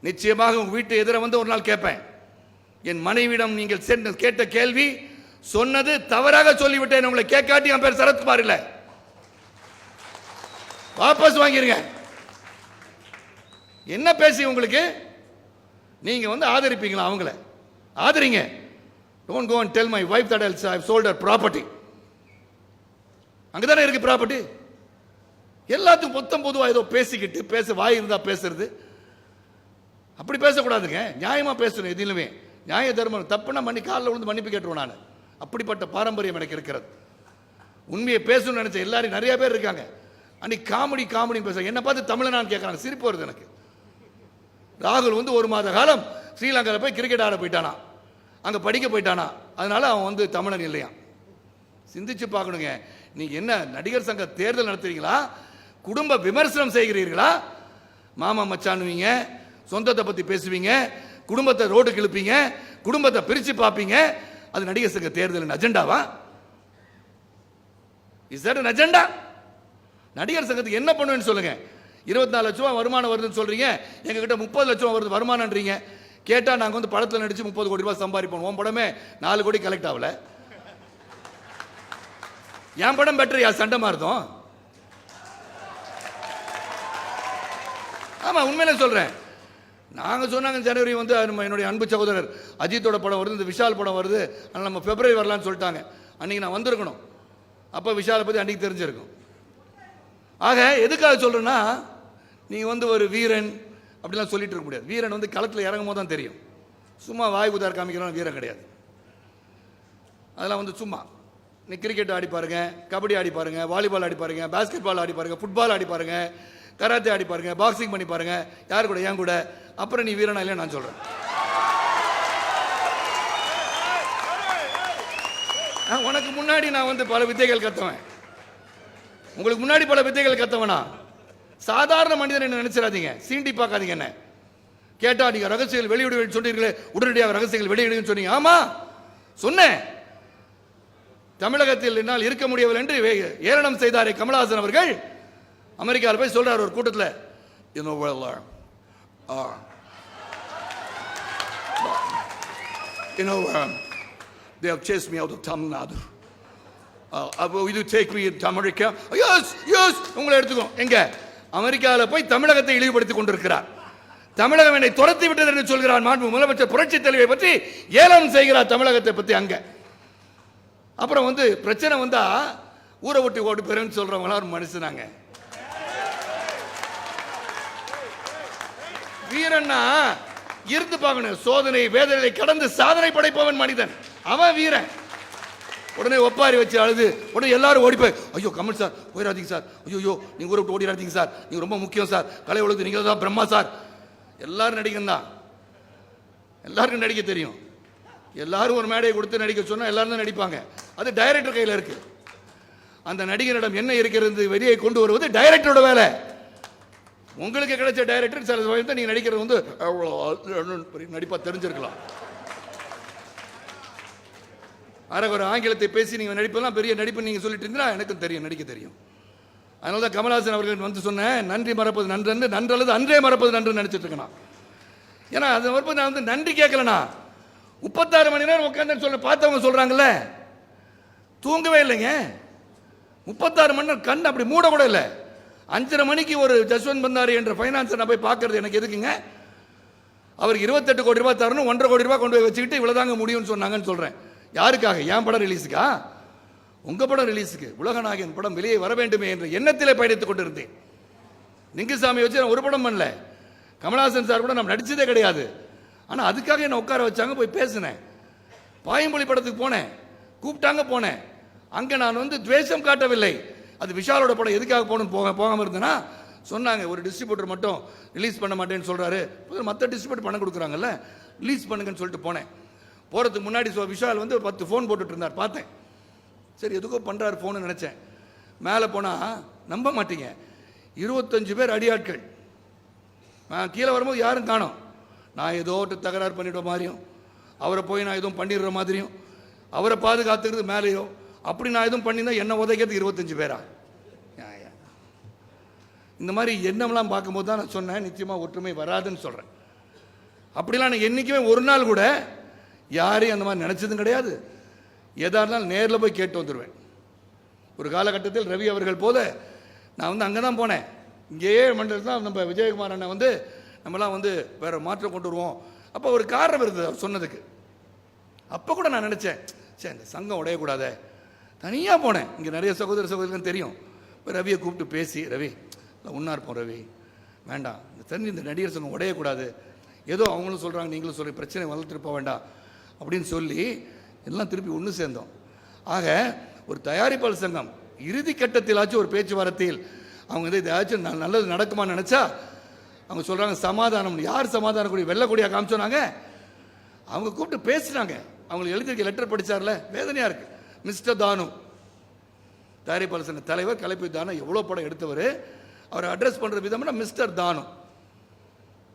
S5: நிச்சயமாக உங்க வீட்டு எதிர வந்து ஒரு நாள் கேட்பேன். என் மனைவியிடம் நீங்கள் கேட்ட கேள்வி சொன்னது தவறாக சொல்லிவிட்டேன். உங்களை கேட்காட்டி என் பேர் சரத்குமார் இல்லை, வாபஸ் வாங்கிருங்க. என்ன பேசி உங்களுக்கு? நீங்க வந்து ஆதரிப்பீங்களா அவங்கள? ஆதரிங்க. Don't go and tell my wife that I've sold her property. அங்கதானே இருக்கு ப்ராப்பர்ட்டி. எல்லாத்துக்கும் மொத்தம் பொதுவாக ஏதோ பேசிக்கிட்டு வாய் இருந்தா பேசுறது, அப்படி பேசக்கூடாதுங்க. நியாயமா பேசணும். எதிலுமே நியாய தர்மம். தப்புனா காலில் விழுந்து மன்னிப்பு கேட்டுருவேன் நான். அப்படிப்பட்ட பாரம்பரியம் எனக்கு இருக்கிறது. உண்மையை பேசணும்னு நினைச்ச எல்லாரும் நிறைய பேர் இருக்காங்க. அன்னைக்கு காமெடி பேசுறாங்க. என்ன பார்த்து தமிழனான்னு கேட்கறாங்க. சிரிப்பு வருது எனக்கு. ராகுல் வந்து 1 மாத காலம் ஸ்ரீலங்காவில் போய் கிரிக்கெட் ஆட போயிட்டானா, அங்கே படிக்க போயிட்டானா, அதனால அவன் வந்து தமிழன் இல்லையா? சிந்திச்சு பார்க்கணுங்க. நீங்க என்ன நடிகர் சங்க தேர்தல் நடத்துறீங்களா? குடும்ப விமர்சனம் செய்கிறீர்களா? மாமா மச்சானுவீங்க, சொந்தத்தை பத்தி பேசுவீங்க, குடும்பத்தை ரோட்டுக்கு இழுப்பீங்க, குடும்பத்தை பிரிச்சு பார்ப்பீங்க. அது நடிகர் சங்க தேர்தலின் அஜெண்டாவா? Is that an agenda? நடிகர் சங்கத்துக்கு என்ன பண்ணுவேன்னு சொல்லுங்க. 24 லட்சம் ரூபாய் வருமானம் வருதுன்னு சொல்றீங்க, எங்க கிட்ட 30 லட்சம் வருது வருமானம்ன்றீங்க. கேட்டா நாங்க வந்து படத்தில் நடிச்சு 30 கோடி ரூபாய் சம்பாதிப்போம். உன் படமே 4 கோடி கலெக்ட் ஆகல. என் படம் பெட்டர் யா சண்டை மாறுதோம். ஆமா உண்மையிலே சொல்றேன். நாங்க சொன்னாங்க ஜனவரி வந்து என்னுடைய அன்பு சகோதரர் அஜித்தோட படம் வருது, இந்த விஷால் படம் வருது, அதனால நம்ம பிப்ரவரி வரலாம்னு சொல்லிட்டாங்க. அன்னைக்கு நான் வந்திருக்கணும். அப்ப விஷாலை பத்தி அன்னைக்கு தெரிஞ்சிருக்கும். ஆக எதுக்காக சொல்றேன்னா, நீ வந்து ஒரு வீரன் அப்படிலாம் சொல்லிட்டு இருக்க முடியாது. வீரன் வந்து களத்தில் இறங்கும் போது தான் தெரியும். சும்மா வாய் உதார் காமிக்கிறோம் வீரன் கிடையாது. அதெல்லாம் வந்து சும்மா. நீ கிரிக்கெட் ஆடி பாருங்க, கபடி ஆடி பாருங்க, வாலிபால் ஆடி பாருங்க, பாஸ்கெட் பால் ஆடி பாருங்க, ஃபுட்பால் ஆடி பாருங்க, கராத்தே ஆடி பாருங்க, பாக்ஸிங் பண்ணி பாருங்க. யார் கூட? என் கூட. அப்புறம் நீ வீரனா இல்லையா நான் சொல்றேன். உனக்கு முன்னாடி நான் வந்து பல வித்தைகள் கத்துவேன். உங்களுக்கு முன்னாடி பல வித்தைகள் கத்தவனா? சாதாரண மனிதன் என்ன நினைச்சிடாதீங்க, சீண்டி பார்க்காதீங்க. என்ன கேட்டா நீங்க ரகசியங்கள் வெளியிடுவேன் சொன்னீர்களே, உடனடியாக ரகசியங்கள் வெளியிடுன்னு சொன்னீங்க. ஆமா சொன்னேன். தமிழகத்தில் என்னால் இருக்க முடியவில்லை என்று ஏளனம் செய்தாரே கமலஹாசன் அவர்கள், அமெரிக்காவில் போய் சொல்றார் ஒரு கூட்டத்தில், they have chased me out of Tamil Nadu. Will you take me to America? Yes. உங்களை எடுத்துக்கோ. எங்க? அமெரிக்காவில் போய் தமிழகத்தை இழிவுபடுத்திக் கொண்டிருக்கிறார். தமிழகம் என்னை துரத்தி விட்டது என்று சொல்கிறார். மாண்பு முதலமைச்சர் புரட்சி தலைவியை பற்றி ஏளனம் செய்கிறார் தமிழகத்தை பற்றி அங்க. அப்புறம் வந்து பிரச்சனை வந்தா ஊரை விட்டு ஓடி போறேன்னு சொல்றவங்களா ஒரு மனுஷனாங்க. வீரன்னா இருந்து பார்க்கணும். சோதனை வேதனை கடந்து சாதனை படைப்பவன் மனிதன், அவன் வீரன். உடனே ஒப்பாரி வச்சு அழுது உடனே எல்லாரும் ஓடி போய், ஐயோ கமல் சார் போயிடாதீங்க சார், ஐயோ நீங்க ஊரை விட்டு ஓடிடாதீங்க சார், நீங்க ரொம்ப முக்கியம் சார், கலை உலகத்து நீங்க தான் பிரம்மா சார். எல்லாரும் நடிகன் தான், எல்லாருக்கும் நடிக்க தெரியும். எல்லாரும் ஒரு மேடையை கொடுத்து நடிக்க சொன்னா எல்லாரும் தான் நடிப்பாங்க. அது டைரக்டர் கையில் இருக்கு. அந்த நடிகரிடம் என்ன இருக்கிறது வெளியே கொண்டு வருவது டைரக்டரோட வேலை. உங்களுக்கு கிடைச்ச டைரக்டர் சில சமயத்தை நீங்க நடிக்கிறது வந்து நடிப்பா தெரிஞ்சிருக்கலாம். ஒரு ஆங்கிலத்தை பேசி நீங்க நடிப்பெல்லாம் பெரிய நடிப்பு நீங்க சொல்லிட்டு இருந்தா எனக்கும் தெரியும், நடிக்க தெரியும். அதனால தான் கமலஹாசன் அவர்கள் வந்து சொன்னேன், நன்றி மறப்பது நன்று, நன்றல்லது அன்றே மறப்பது நன்று நினைச்சிட்டு இருக்கேன். ஏன்னா அது மறப்பது நான் வந்து நன்றி கேட்கலனா 36 மணி நேரம் உட்காந்து சொல்ல பார்த்தவங்க சொல்றாங்கல்ல, தூங்கவே இல்லைங்க. 36 மணி நேரம் கண் அப்படி மூட கூட இல்லை. 5:30 மணிக்கு ஒரு ஜஸ்வந்த் பந்தாரி என்ற ஃபைனான்ஸை நான் போய் பார்க்கறது எனக்கு எதுக்குங்க? அவருக்கு 28 கோடி ரூபாய் தரணும், 1.5 கோடி ரூபாய் கொண்டு போய் வச்சுக்கிட்டு இவ்வளவுதாங்க முடியும்னு சொன்னாங்கன்னு சொல்றேன். யாருக்காக? என் படம் ரிலீஸுக்கா? உங்க படம் ரிலீஸுக்கு. உலகநாயகன் படம் வெளியே வர வேண்டுமே என்ற எண்ணத்திலே பயணித்துக் கொண்டிருந்தேன். லிங்குசாமி வச்சு நான் ஒரு படம் பண்ணல, கமலஹாசன் சார் கூட நான் நடிச்சதே கிடையாது. ஆனா அதுக்காக என்ன உட்கார வச்சாங்க, போய் பேசினேன். பாயம்பொழி படத்துக்கு போனேன், கூப்பிட்டாங்க போனேன். அங்க நான் வந்து துவேஷம் காட்டவில்லை. அது விஷாலோட படம், எதுக்காக போகணும்னு போகாம இருந்தேன்னா சொன்னாங்க ஒரு டிஸ்ட்ரிபியூட்டர் மட்டும் ரிலீஸ் பண்ண மாட்டேன்னு சொல்றாரு, மற்ற டிஸ்ட்ரிபியூட்டர் பண்ண கொடுக்குறாங்கல்ல, ரிலீஸ் பண்ணுங்கன்னு சொல்லிட்டு போனேன். போகிறதுக்கு முன்னாடி விஷால் வந்து 10 ஃபோன் போட்டுட்டு இருந்தார். பார்த்தேன், சரி எதுக்கோ பண்ணுறாரு ஃபோனு நினச்சேன். மேலே போனால் நம்ப மாட்டீங்க, 25 பேர் அடியாட்கள். நான் கீழே வரும்போது யாரும் காணோம். நான் ஏதோ தகராறு பண்ணிடுற மாதிரியும், அவரை போய் நான் எதுவும் பண்ணிடுற மாதிரியும், அவரை பாதுகாத்துக்கிறது மேலேயோ அப்படி நான் எதுவும் பண்ணியிருந்தா என்ன உதைக்கிறது 25 பேரா? இந்த மாதிரி எண்ணம்லாம் பார்க்கும்போது தான் நான் சொன்னேன், நிச்சயமாக ஒற்றுமை வராதுன்னு சொல்கிறேன். அப்படிலாம் நான் என்றைக்குமே ஒரு நாள் கூட யாரையும் அந்த மாதிரி நினச்சதும் கிடையாது. எதாக இருந்தாலும் நேரில் போய் கேட்டு வந்துடுவேன். ஒரு காலகட்டத்தில் ரவி அவர்கள் போல நான் வந்து அங்கே தான் போனேன். இங்கேயே மண்டலத்தில் தான் நம்ம விஜயகுமார் அண்ணன் வந்து நம்மலாம் வந்து வேற மாற்றம் கொண்டு வருவோம். அப்போ ஒரு காரணம் இருந்தது அவர் சொன்னதுக்கு. அப்போ கூட நான் நினச்சேன், சரி இந்த சங்கம் உடையக்கூடாதே. தனியாக போனேன். இங்கே நிறைய சகோதரர்களும் தெரியும். ரவியை கூப்பிட்டு பேசி, ரவி ஒன்றா இருப்போம், ரவி வேண்டாம், இந்த நடிகர் சங்கம் உடையக்கூடாது, ஏதோ அவங்களும் சொல்கிறாங்க நீங்களும் சொல்கிறீங்க, பிரச்சனை வளர்த்துட்டு போக வேண்டாம் அப்படின்னு சொல்லி எல்லாம் திருப்பி ஒன்று சேர்ந்தோம். ஆக ஒரு தயாரிப்பாளர் சங்கம் இறுதி கட்டத்திலாச்சும் ஒரு பேச்சுவார்த்தையில் அவங்க வந்து இதாச்சும் நல்லது நடக்குமான்னு நினச்சா அவங்க சொல்கிறாங்க சமாதானம். யார் சமாதானம் கூடிய வெள்ளக்கூடியா காமிச்சோன்னாங்க. அவங்க கூப்பிட்டு பேசுனாங்க. அவங்களுக்கு எழுதியிருக்க லெட்டர் படித்தார்ல, வேதனையாக இருக்குது. மிஸ்டர் தானு, தயாரிப்பாளர் சங்க தலைவர், கலைப்பு தானு, எவ்வளோ படம் எடுத்தவர். அவரை அட்ரஸ் பண்ணுற விதம்னா மிஸ்டர் தானு.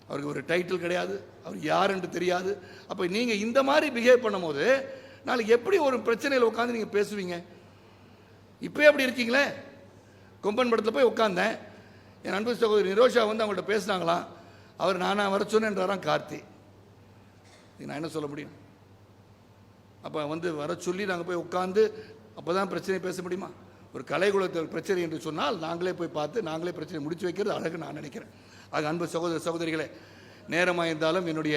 S5: அவருக்கு ஒரு டைட்டில் கிடையாது, அவர் யாருன்னு தெரியாது. அப்போ நீங்கள் இந்த மாதிரி பிஹேவ் பண்ணும்போது நாளைக்கு எப்படி ஒரு பிரச்சனையில் உட்காந்து நீங்கள் பேசுவீங்க? இப்போயே அப்படி இருக்கீங்களே. கொம்பன் படத்தில் போய் உட்காந்தேன். என் அன்பு சகோதரி நிரோஷா வந்து அவங்கள்ட்ட பேசினாங்களாம். அவர் நானா வர சொன்னேன்றாராம் கார்த்தி. நான் என்ன சொல்ல முடியும்? அப்போ வந்து வர சொல்லி நாங்கள் போய் உட்காந்து அப்போ தான் பிரச்சனை பேச முடியுமா? ஒரு கலைக்குலத்தில் பிரச்சனை என்று சொன்னால் நாங்களே போய் பார்த்து நாங்களே பிரச்சனை முடிச்சு வைக்கிறது அழகு நான் நினைக்கிறேன். ஆக அன்பு சகோதரிகளே, நேரமாக இருந்தாலும் என்னுடைய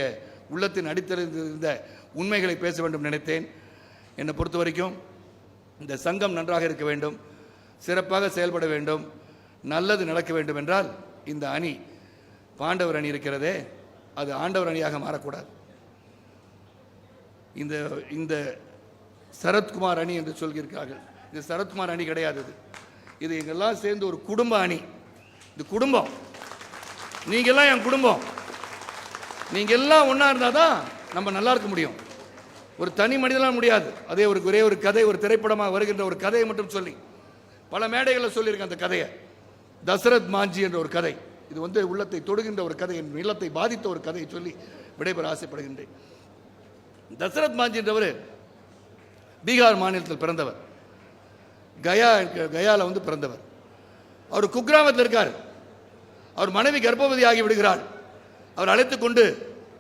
S5: உள்ளத்தின் அடித்தளத்தில் இருந்த உண்மைகளை பேச வேண்டும் நினைத்தேன். என்னை பொறுத்த வரைக்கும் இந்த சங்கம் நன்றாக இருக்க வேண்டும், சிறப்பாக செயல்பட வேண்டும், நல்லது நடக்க வேண்டும் என்றால் இந்த அணி, பாண்டவர் அணி இருக்கிறதே, அது ஆண்டவர் அணியாக மாறக்கூடாது. இந்த இந்த சரத்குமார் அணி என்று சொல்கிறார்கள். இது சரத்குமார் அணி கிடையாது. இது எங்கெல்லாம் சேர்ந்து ஒரு குடும்ப அணி. இது குடும்பம். நீங்கெல்லாம் என் குடும்பம். நீங்கள் எல்லாம் ஒன்றா இருந்தால் தான் நம்ம நல்லா இருக்க முடியும். ஒரு தனி மனிதனால் முடியாது. அதே ஒரே ஒரு கதை, ஒரு திரைப்படமாக வருகின்ற ஒரு கதையை மட்டும் சொல்லி பல மேடைகளில் சொல்லியிருக்கேன். அந்த கதையை, தசரத் மாஞ்சி என்ற ஒரு கதை. இது வந்து உள்ளத்தை தொடுகின்ற ஒரு கதை, என் இல்லத்தை பாதித்த ஒரு கதையை சொல்லி விடைபெற ஆசைப்படுகின்றேன். தசரத் மாஞ்சி என்றவர் பீகார் மாநிலத்தில் பிறந்தவர். கயாவில் வந்து பிறந்தவர். அவர் குக்கிராமத்தில் இருக்கார். அவர் மனைவி கர்ப்பவதி ஆகி விடுகிறார். அவர் அழைத்து கொண்டு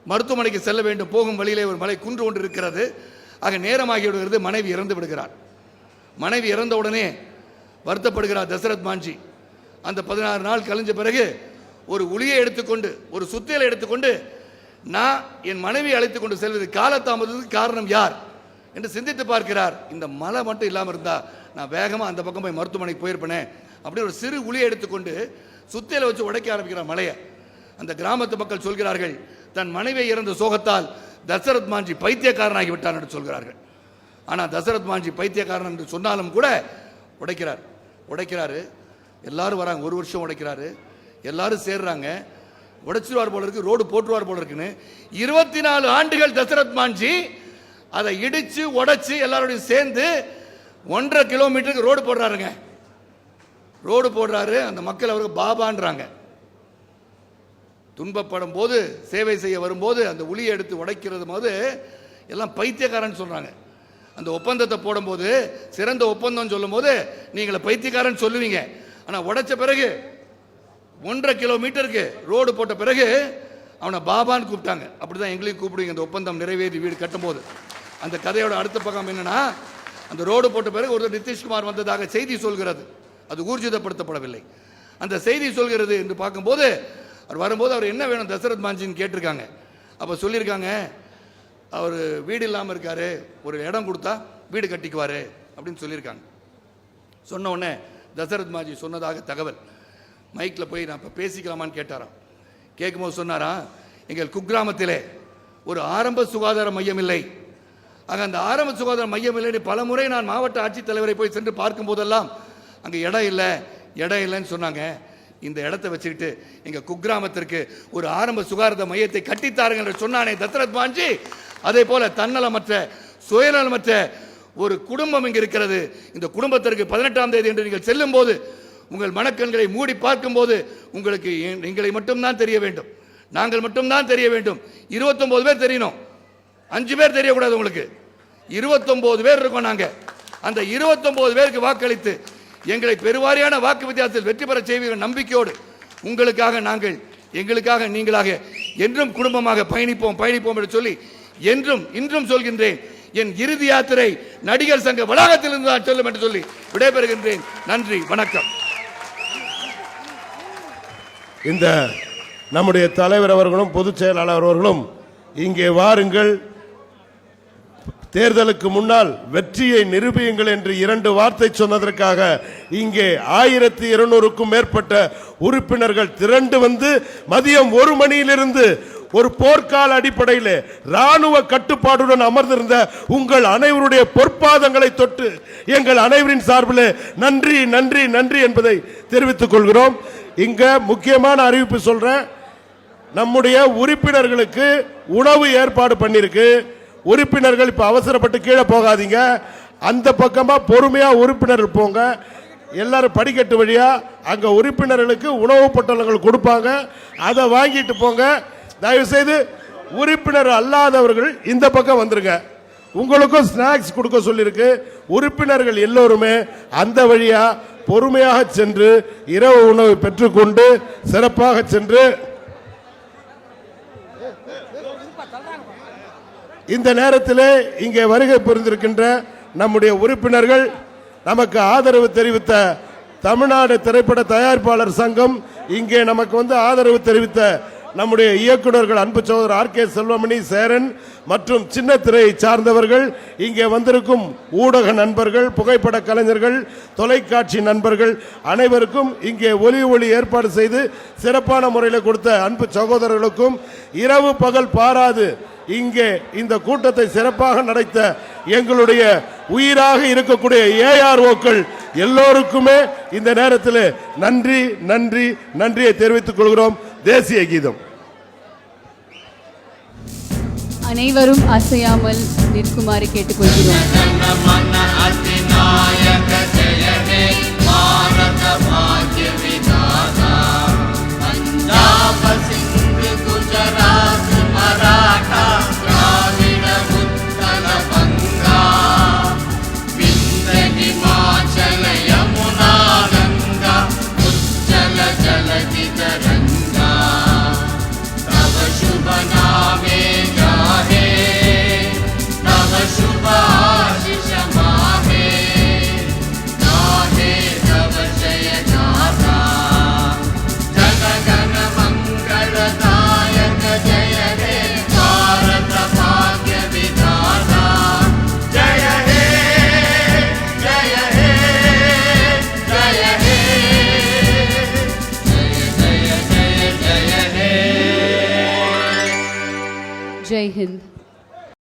S5: மருத்துவமனைக்கு செல்ல வேண்டும். போகும் வழியிலே ஒரு மலை குன்று ஒன்று இருக்கிறது. ஆக நேரமாகி விடுகிறது. மனைவி இறந்து விடுகிறார். மனைவி இறந்த உடனே வருத்தப்படுகிறார் தசரத் மாஞ்சி. அந்த 16 நாள் கழிஞ்ச பிறகு ஒரு உளியை எடுத்துக்கொண்டு, ஒரு சுத்தியலை எடுத்துக்கொண்டு, நான் என் மனைவியை அழைத்து கொண்டு செல்வது காலதாமதத்துக்கு காரணம் யார் என்று சிந்தித்து பார்க்கிறார். இந்த மழை மட்டும் இல்லாமல் இருந்தால் நான் வேகமாக அந்த பக்கம் போய் மருத்துவமனைக்கு போயிருப்பேனே அப்படி ஒரு சிறு உளியை எடுத்துக்கொண்டு சுத்தியலை வச்சு உடைக்க ஆரம்பிக்கிறார் மலையை. அந்த கிராமத்து மக்கள் சொல்கிறார்கள், தன் மனைவியை இறந்த சோகத்தால் தசரத் மாஞ்சி பைத்தியக்காரனாகி விட்டார் என்று சொல்கிறார்கள். ஆனால் தசரத் மாஞ்சி பைத்தியக்காரன் என்று சொன்னாலும் கூட உடைக்கிறாரு. எல்லாரும் வராங்க. 1 வருஷம் உடைக்கிறாரு. எல்லாரும் சேர்றாங்க. உடைச்சிருவார் போல இருக்கு, ரோடு போட்டுருவார் போல இருக்குன்னு 24 ஆண்டுகள் தசரத் மாஞ்சி அதை இடிச்சு உடைச்சு எல்லாரோடையும் சேர்ந்து 1.5 கிலோமீட்டருக்கு ரோடு போடுறாருங்க. ரோடு போடுறாரு. அந்த மக்கள் அவருக்கு பாபான்றாங்க. துன்பப்படும் போது, சேவை செய்ய வரும்போது அந்த உளியை எடுத்து உடைக்கிறது போது எல்லாம் பைத்தியக்காரன் சொல்றாங்க. அந்த ஒப்பந்தத்தை போடும்போது, சிறந்த ஒப்பந்தம் சொல்லும் போது நீங்களை பைத்தியக்காரன் சொல்லுவீங்க. ஆனால் உடைச்ச பிறகு 1.5 கிலோமீட்டருக்கு ரோடு போட்ட பிறகு அவனை பாபான்னு கூப்பிட்டாங்க. அப்படிதான் எங்களையும் கூப்பிடுவீங்க அந்த ஒப்பந்தம் நிறைவேறி வீடு கட்டும்போது. அந்த கதையோட அடுத்த பக்கம் என்னன்னா, அந்த ரோடு போட்ட பிறகு ஒரு நிதிஷ்குமார் வந்ததாக செய்தி சொல்கிறது. அது ஊர்ஜிதப்படுத்தப்படவில்லை. அந்த செய்தி சொல்கிறது என்று பார்க்கும்போது அவர் வரும்போது அவர் என்ன வேணும் தசரத் மாஞ்சின்னு கேட்டிருக்காங்க. அப்போ சொல்லியிருக்காங்க, அவர் வீடு இல்லாமல் இருக்காரு, ஒரு இடம் கொடுத்தா வீடு கட்டிக்குவார் அப்படின்னு சொல்லியிருக்காங்க. சொன்ன உடனே தசரத் மாஞ்சி சொன்னதாக தகவல். மைக்கில் போய் நான் இப்போ பேசிக்கலாமான்னு கேட்டாராம். கேட்கும்போது சொன்னாராம், எங்கள் குக்கிராமத்திலே ஒரு ஆரம்ப சுகாதார மையம் இல்லை. ஆக அந்த ஆரம்ப சுகாதார மையம் இல்லைன்னு பல முறை நான் மாவட்ட ஆட்சித்தலைவரை போய் சென்று பார்க்கும் போதெல்லாம் அங்கே இடம் இல்லைன்னு சொன்னாங்க. இந்த இடத்தை வச்சுக்கிட்டு எங்கள் குக்கிராமத்திற்கு ஒரு ஆரம்ப சுகாதார மையத்தை கட்டித்தாருங்க என்று சொன்னானே தசரத் மாஞ்சி, அதே போல தன்னலமற்ற சுயநலமற்ற ஒரு குடும்பம் இங்கே இருக்கிறது. இந்த குடும்பத்திற்கு 18ஆம் தேதி என்று நீங்கள் செல்லும் போது உங்கள் மனக்கண்களை மூடி பார்க்கும் போது உங்களுக்கு எங்களை மட்டும்தான் தெரிய வேண்டும், நாங்கள் மட்டும்தான் தெரிய வேண்டும். 29 பேர் தெரியணும், 5 பேர் தெரியக்கூடாது. உங்களுக்கு 29 பேர் இருக்கோம். நாங்கள் அந்த 29 பேருக்கு வாக்களித்து எங்களை பெருவாரியான வாக்கு வித்தியாசத்தில் வெற்றி பெற செய்வீர்கள் நம்பிக்கையோடு உங்களுக்காக நாங்கள், எங்களுக்காக நீங்களாக என்றும் குடும்பமாக பயணிப்போம் என்று சொல்லி இன்றும் சொல்கின்றேன். என் இறுதி யாத்திரை நடிகர் சங்க வளாகத்தில் இருந்து தான் சொல்லும் என்று சொல்லி விடைபெறுகின்றேன். நன்றி, வணக்கம்.
S1: இந்த
S8: நம்முடைய தலைவர் அவர்களும் பொதுச் செயலாளர் அவர்களும் இங்கே வாருங்கள், தேர்தலுக்கு முன்னால் வெற்றியை நிரூபியுங்கள் என்று 2 வார்த்தை சொன்னதற்காக இங்கே 1200க்கும் மேற்பட்ட உறுப்பினர்கள் திரண்டு வந்து மதியம் 1 மணியிலிருந்து ஒரு போர்க்கால அடிப்படையில் ராணுவ கட்டுப்பாடுடன் அமர்ந்திருந்த உங்கள் அனைவருடைய பொற்பாதங்களை தொட்டு எங்கள் அனைவரின் சார்பில் நன்றி நன்றி நன்றி என்பதை தெரிவித்துக் கொள்கிறோம். இங்க முக்கியமான அறிவிப்பு சொல்றேன். நம்முடைய உறுப்பினர்களுக்கு உணவு ஏற்பாடு பண்ணிருக்கு. உறுப்பினர்கள் இப்ப அவசரப்பட்டு கீழே போகாதீங்க, அந்த பக்கமா பொறுமையா உறுப்பினர்கள் போங்க. எல்லாரும் படிக்கட்டு வழியா அங்க உறுப்பினர்களுக்கு உணவு பொட்டலங்கள் கொடுப்பாங்க, அதை வாங்கிட்டு போங்க. தயவு செய்து உறுப்பினர் அல்லாதவர்கள் இந்த பக்கம் வந்துருங்க. உங்களுக்கும் ஸ்நாக்ஸ் கொடுக்க சொல்லியிருக்கு. உறுப்பினர்கள் எல்லோருமே அந்த வழியா பொறுமையாக சென்று இரவு உணவு பெற்றுக்கொண்டு சிறப்பாக சென்று இந்த நேரத்தில் இங்கே வருகை புரிந்திருக்கின்ற நம்முடைய உறுப்பினர்கள், நமக்கு ஆதரவு தெரிவித்த தமிழ்நாடு திரைப்பட தயாரிப்பாளர் சங்கம், இங்கே நமக்கு வந்து ஆதரவு தெரிவித்த நம்முடைய இயக்குநர்கள் அன்பு சகோதரர் ஆர் கே செல்வமணி, சேரன் மற்றும் சின்ன திரையை சார்ந்தவர்கள், இங்கே வந்திருக்கும் ஊடக நண்பர்கள், புகைப்பட கலைஞர்கள், தொலைக்காட்சி நண்பர்கள் அனைவருக்கும், இங்கே ஒலி ஏற்பாடு செய்து சிறப்பான முறையில் கொடுத்த அன்பு சகோதரர்களுக்கும், இரவு பகல் பாராது இங்கே இந்த கூட்டத்தை சிறப்பாக நடத்த எங்களுடைய உயிராக இருக்கக்கூடிய ஏஆர்ஓக்கள் எல்லோருக்குமே இந்த நேரத்தில் நன்றி நன்றி நன்றியை தெரிவித்துக் கொள்கிறோம். தேசிய கீதம்.
S2: அனைவரும் அசையாமல் நிற்குமாறு கேட்டுக்கொள்கிறோம்.